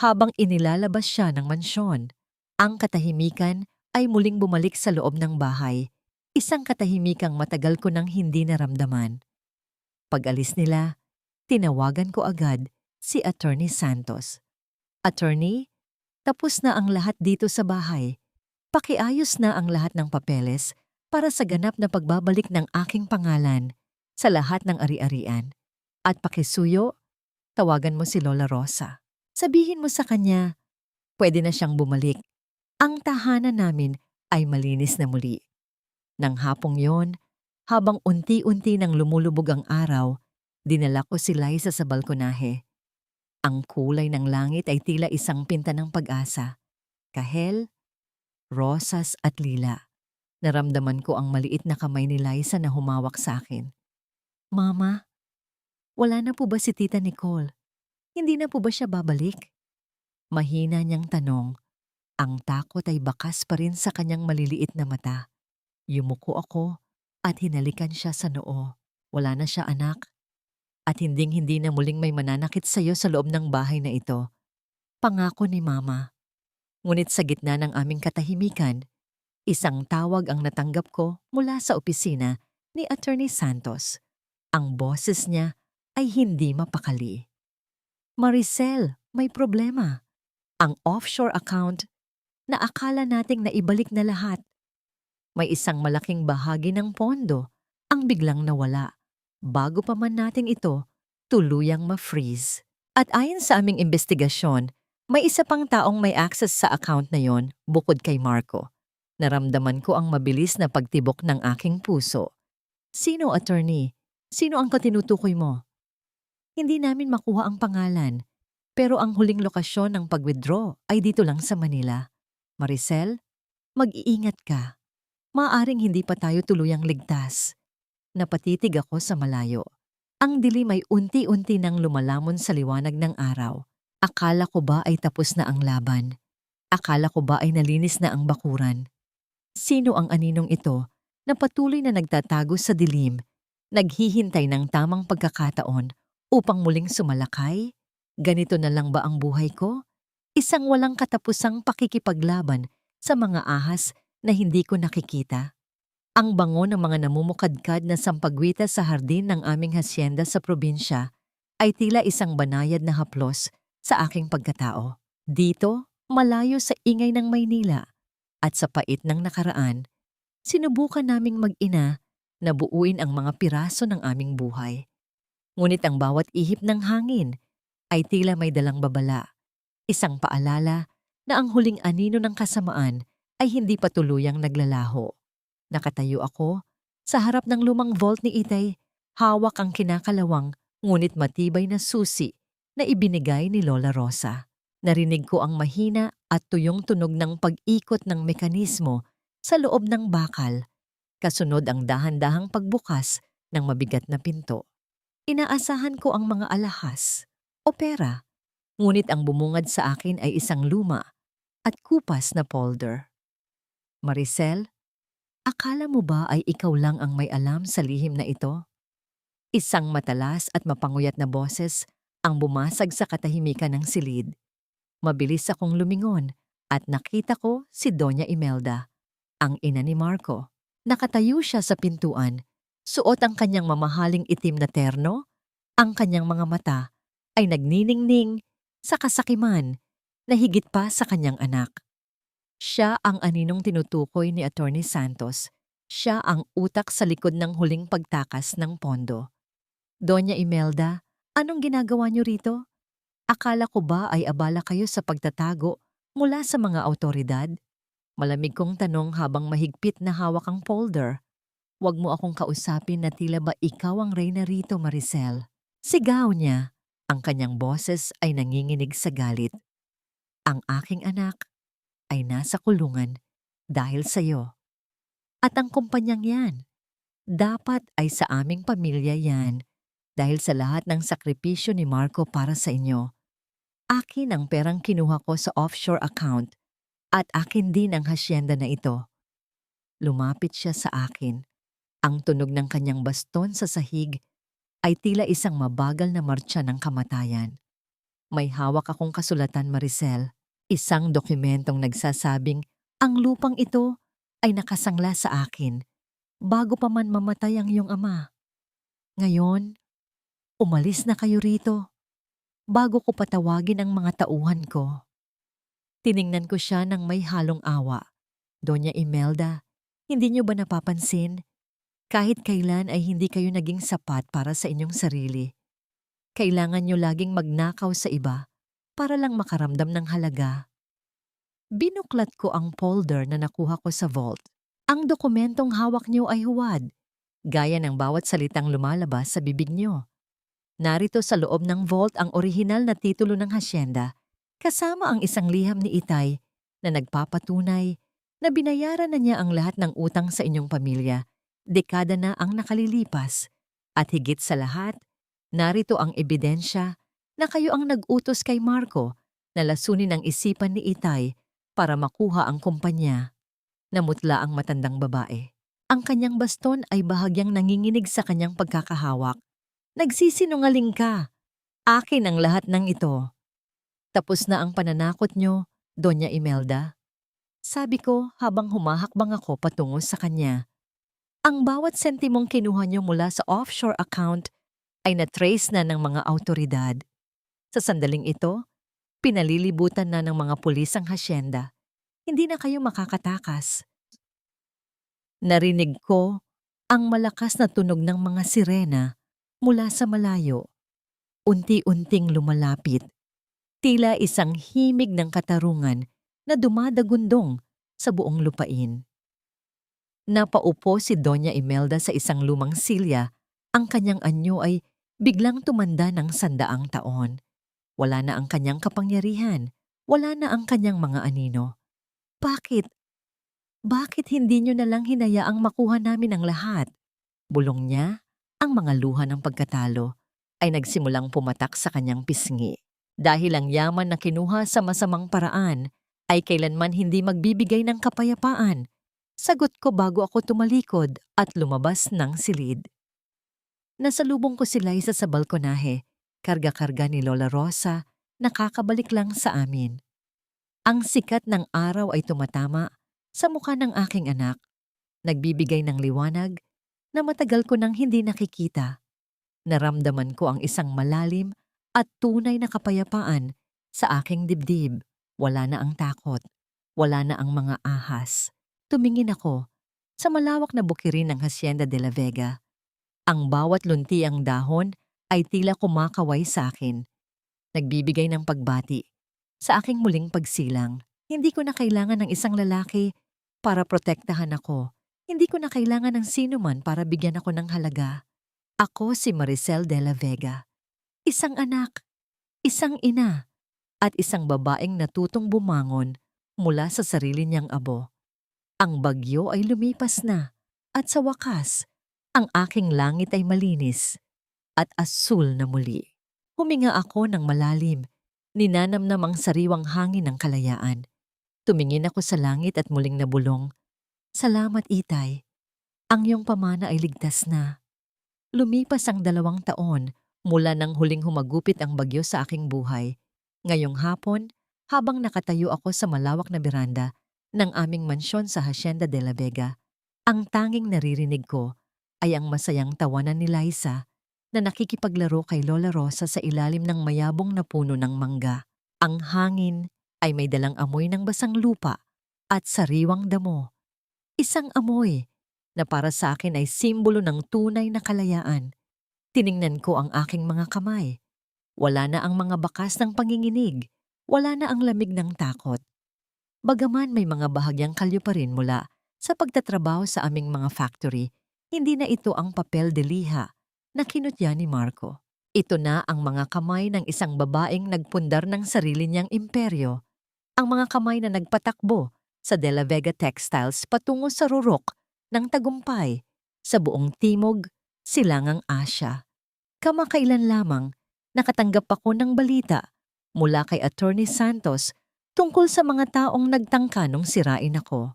habang inilalabas siya ng mansyon. Ang katahimikan ay muling bumalik sa loob ng bahay, isang katahimikang matagal ko nang hindi naramdaman. Pag-alis nila, tinawagan ko agad si Attorney Santos. Attorney, tapos na ang lahat dito sa bahay. Pakiayos na ang lahat ng papeles para sa ganap na pagbabalik ng aking pangalan sa lahat ng ari-arian. At pakisuyo, tawagan mo si Lola Rosa. Sabihin mo sa kanya, pwede na siyang bumalik. Ang tahanan namin ay malinis na muli. Nang hapong yon, habang unti-unti nang lumulubog ang araw, dinala ko si Liza sa balkonahe. Ang kulay ng langit ay tila isang pinta ng pag-asa. Kahel, rosas at lila. Naramdaman ko ang maliit na kamay ni Liza na humawak sa akin. Mama, wala na po ba si Tita Nicole? Hindi na po ba siya babalik? Mahina niyang tanong. Ang takot ay bakas pa rin sa kanyang maliliit na mata. Yumuko ako at hinalikan siya sa noo. Wala na siya, anak. At hinding-hindi na muling may mananakit sa iyo sa loob ng bahay na ito. Pangako ni Mama. Ngunit sa gitna ng aming katahimikan, isang tawag ang natanggap ko mula sa opisina ni Attorney Santos. Ang boses niya ay hindi mapakali. Maricel, may problema. Ang offshore account na akala nating naibalik na lahat. May isang malaking bahagi ng pondo ang biglang nawala. Bago pa man natin ito, tuluyang ma-freeze. At ayon sa aming investigasyon, may isa pang taong may access sa account na yon bukod kay Marco. Naramdaman ko ang mabilis na pagtibok ng aking puso. Sino, attorney? Sino ang katinutukoy mo? Hindi namin makuha ang pangalan, pero ang huling lokasyon ng pag-withdraw ay dito lang sa Manila. Maricel, mag-iingat ka. Maaaring hindi pa tayo tuluyang ligtas. Napatitig ako sa malayo. Ang dilim ay unti-unti nang lumalamon sa liwanag ng araw. Akala ko ba ay tapos na ang laban? Akala ko ba ay nalinis na ang bakuran? Sino ang aninong ito na patuloy na nagtatago sa dilim, naghihintay ng tamang pagkakataon upang muling sumalakay? Ganito na lang ba ang buhay ko? Isang walang katapusang pakikipaglaban sa mga ahas na hindi ko nakikita. Ang bango ng mga namumukadkad na sampagwita sa hardin ng aming hasyenda sa probinsya ay tila isang banayad na haplos sa aking pagkatao. Dito, malayo sa ingay ng Maynila at sa pait ng nakaraan, sinubukan naming mag-ina na buuin ang mga piraso ng aming buhay. Ngunit ang bawat ihip ng hangin ay tila may dalang babala. Isang paalala na ang huling anino ng kasamaan ay hindi pa tuluyang naglalaho. Nakatayo ako sa harap ng lumang vault ni Itay, hawak ang kinakalawang ngunit matibay na susi na ibinigay ni Lola Rosa. Narinig ko ang mahina at tuyong tunog ng pag-ikot ng mekanismo sa loob ng bakal, kasunod ang dahan-dahang pagbukas ng mabigat na pinto. Inaasahan ko ang mga alahas o pera, ngunit ang bumungad sa akin ay isang luma at kupas na folder. Maricel, akala mo ba ay ikaw lang ang may alam sa lihim na ito? Isang matalas at mapanguyat na boses ang bumasag sa katahimikan ng silid. Mabilis akong lumingon at nakita ko si Doña Imelda, ang ina ni Marco. Nakatayo siya sa pintuan, suot ang kanyang mamahaling itim na terno, ang kanyang mga mata ay nagniningning sa kasakiman na higit pa sa kanyang anak. Siya ang aninong tinutukoy ni Attorney Santos. Siya ang utak sa likod ng huling pagtakas ng pondo. Doña Imelda, anong ginagawa niyo rito? Akala ko ba ay abala kayo sa pagtatago mula sa mga awtoridad? Malamig kong tanong habang mahigpit na hawak ang folder. Huwag mo akong kausapin na tila ba ikaw ang reyna rito, Maricel. Sigaw niya. Ang kanyang boses ay nanginginig sa galit. Ang aking anak ay nasa kulungan dahil sa iyo. At ang kumpanyang yan, dapat ay sa aming pamilya yan dahil sa lahat ng sakripisyo ni Marco para sa inyo. Akin ang perang kinuha ko sa offshore account at akin din ang hasyenda na ito. Lumapit siya sa akin. Ang tunog ng kanyang baston sa sahig ay tila isang mabagal na martsa ng kamatayan. May hawak akong kasulatan, Maricel. Isang dokumentong nagsasabing ang lupang ito ay nakasangla sa akin bago pa man mamatay ang iyong ama. Ngayon, umalis na kayo rito bago ko patawagin ang mga tauhan ko. Tiningnan ko siya ng may halong awa. Doña Imelda, hindi niyo ba napapansin? Kahit kailan ay hindi kayo naging sapat para sa inyong sarili. Kailangan niyo laging magnakaw sa iba para lang makaramdam ng halaga. Binuklat ko ang folder na nakuha ko sa vault. Ang dokumentong hawak niyo ay huwad, gaya ng bawat salitang lumalabas sa bibig niyo. Narito sa loob ng vault ang orihinal na titulo ng hasyenda, kasama ang isang liham ni Itay na nagpapatunay na binayaran na niya ang lahat ng utang sa inyong pamilya. Dekada na ang nakalilipas at higit sa lahat, narito ang ebidensya na kayo ang nag-utos kay Marco na lasunin ang isipan ni Itay para makuha ang kumpanya. Namutla ang matandang babae. Ang kanyang baston ay bahagyang nanginginig sa kanyang pagkakahawak. Nagsisinungaling ka. Akin ang lahat ng ito. Tapos na ang pananakot nyo, Doña Imelda. Sabi ko habang humahakbang ako patungo sa kanya. Ang bawat sentimong kinuha nyo mula sa offshore account ay na-trace na ng mga awtoridad. Sa sandaling ito, pinalilibutan na ng mga pulis ang hasyenda. Hindi na kayo makakatakas. Narinig ko ang malakas na tunog ng mga sirena mula sa malayo. Unti-unting lumalapit. Tila isang himig ng katarungan na dumadagundong sa buong lupain. Napaupo si Doña Imelda sa isang lumang silya. Ang kanyang anyo ay biglang tumanda ng 100 taon. Wala na ang kanyang kapangyarihan. Wala na ang kanyang mga anino. Bakit? Bakit hindi nyo na lang hinayaang makuha namin ang lahat? Bulong niya, ang mga luha ng pagkatalo ay nagsimulang pumatak sa kanyang pisngi. Dahil ang yaman na kinuha sa masamang paraan ay kailanman hindi magbibigay ng kapayapaan. Sagot ko bago ako tumalikod at lumabas ng silid. Nasalubong ko si Liza sa balkonahe, karga-karga ni Lola Rosa, nakakabalik lang sa amin. Ang sikat ng araw ay tumatama sa mukha ng aking anak, nagbibigay ng liwanag na matagal ko nang hindi nakikita. Naramdaman ko ang isang malalim at tunay na kapayapaan sa aking dibdib. Wala na ang takot, wala na ang mga ahas. Tumingin ako sa malawak na bukirin ng Hacienda de la Vega. Ang bawat luntiang dahon ay tila kumakaway sa akin. Nagbibigay ng pagbati sa aking muling pagsilang. Hindi ko na kailangan ng isang lalaki para protektahan ako. Hindi ko na kailangan ng sino man para bigyan ako ng halaga. Ako si Maricel de la Vega. Isang anak, isang ina, at isang babaeng natutong bumangon mula sa sarili niyang abo. Ang bagyo ay lumipas na at sa wakas, ang aking langit ay malinis at asul na muli. Huminga ako ng malalim, ninanamnam ang sariwang hangin ng kalayaan. Tumingin ako sa langit at muling nabulong. Salamat, Itay. Ang iyong pamana ay ligtas na. Lumipas ang 2 taon mula nang huling humagupit ang bagyo sa aking buhay. Ngayong hapon, habang nakatayo ako sa malawak na beranda ng aming mansyon sa Hacienda de la Vega, ang tanging naririnig ko ay ang masayang tawanan ni Liza na nakikipaglaro kay Lola Rosa sa ilalim ng mayabong na puno ng mangga. Ang hangin ay may dalang amoy ng basang lupa at sariwang damo. Isang amoy na para sa akin ay simbolo ng tunay na kalayaan. Tiningnan ko ang aking mga kamay. Wala na ang mga bakas ng panginginig. Wala na ang lamig ng takot. Bagaman may mga bahagyang kalyo pa rin mula sa pagtatrabaho sa aming mga factory, hindi na ito ang papel de liha na kinutya ni Marco. Ito na ang mga kamay ng isang babaeng nagpundar ng sarili niyang imperyo. Ang mga kamay na nagpatakbo sa De La Vega Textiles patungo sa rurok ng tagumpay sa buong timog, silangang Asya. Kamakailan lamang nakatanggap ako ng balita mula kay Attorney Santos tungkol sa mga taong nagtangka nung sirain ako.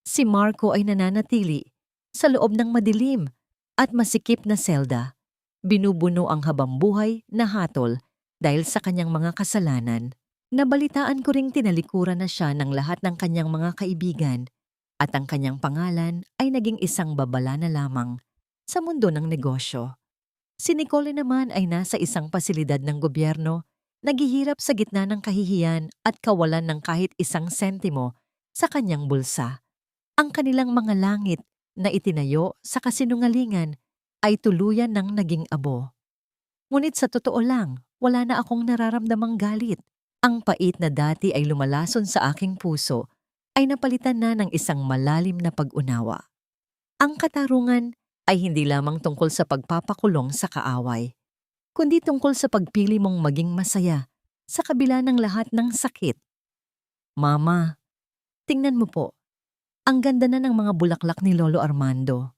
Si Marco ay nananatili sa loob ng madilim at masikip na selda. Binubuno ang habambuhay na hatol dahil sa kanyang mga kasalanan. Nabalitaan ko ring tinalikuran na siya ng lahat ng kanyang mga kaibigan at ang kanyang pangalan ay naging isang babala na lamang sa mundo ng negosyo. Si Nicole naman ay nasa isang pasilidad ng gobyerno, naghihirap sa gitna ng kahihiyan at kawalan ng kahit isang sentimo sa kanyang bulsa. Ang kanilang mga langit na itinayo sa kasinungalingan ay tuluyan ng naging abo. Ngunit sa totoo lang, wala na akong nararamdamang galit. Ang pait na dati ay lumalason sa aking puso ay napalitan na ng isang malalim na pag-unawa. Ang katarungan ay hindi lamang tungkol sa pagpapakulong sa kaaway, kundi tungkol sa pagpili mong maging masaya sa kabila ng lahat ng sakit. Mama, tingnan mo po, ang ganda na ng mga bulaklak ni Lolo Armando.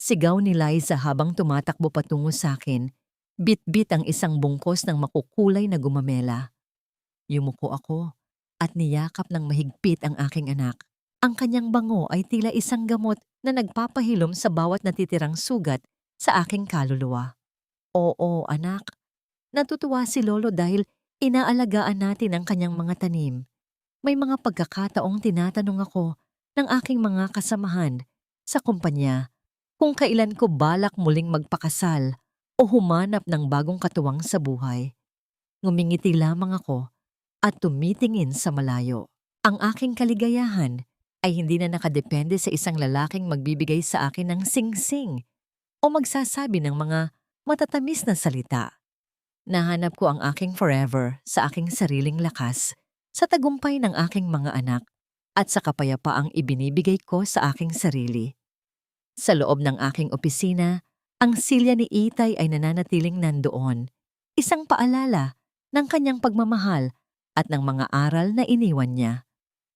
Sigaw ni Liza habang tumatakbo patungo sa akin, bit-bit ang isang bungkos ng makukulay na gumamela. Yumuko ako at niyakap ng mahigpit ang aking anak. Ang kanyang bango ay tila isang gamot na nagpapahilom sa bawat natitirang sugat sa aking kaluluwa. Oo, anak. Natutuwa si Lolo dahil inaalagaan natin ang kanyang mga tanim. May mga pagkakataong tinatanong ako ng aking mga kasamahan sa kumpanya kung kailan ko balak muling magpakasal o humanap ng bagong katuwang sa buhay. Ngumingiti lamang ako at tumitingin sa malayo. Ang aking kaligayahan ay hindi na nakadepende sa isang lalaking magbibigay sa akin ng sing-sing o magsasabi ng mga matatamis na salita. Nahanap ko ang aking forever sa aking sariling lakas, sa tagumpay ng aking mga anak at sa kapayapaang ibinibigay ko sa aking sarili. Sa loob ng aking opisina, ang silya ni Itay ay nananatiling nandoon, isang paalala ng kanyang pagmamahal at ng mga aral na iniwan niya.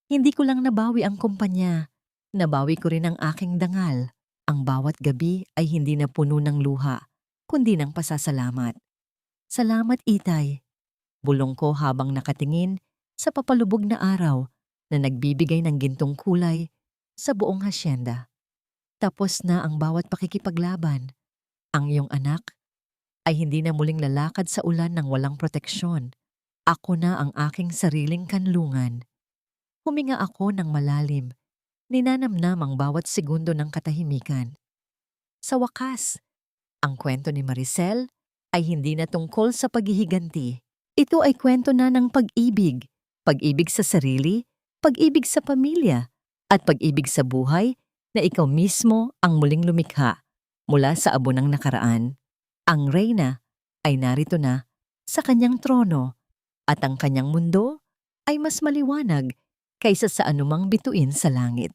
Hindi ko lang nabawi ang kumpanya, nabawi ko rin ang aking dangal. Ang bawat gabi ay hindi na puno ng luha, kundi ng pasasalamat. Salamat, Itay. Bulong ko habang nakatingin sa papalubog na araw na nagbibigay ng gintong kulay sa buong hasyenda. Tapos na ang bawat pakikipaglaban. Ang iyong anak ay hindi na muling lalakad sa ulan ng walang proteksyon. Ako na ang aking sariling kanlungan. Huminga ako ng malalim, ninanamnam ang bawat segundo ng katahimikan. Sa wakas, ang kwento ni Maricel ay hindi na tungkol sa paghihiganti. Ito ay kwento na ng pag-ibig. Pag-ibig sa sarili, pag-ibig sa pamilya, at pag-ibig sa buhay na ikaw mismo ang muling lumikha mula sa abo ng nakaraan. Ang reyna ay narito na sa kanyang trono at ang kanyang mundo ay mas maliwanag kaysa sa anumang bituin sa langit.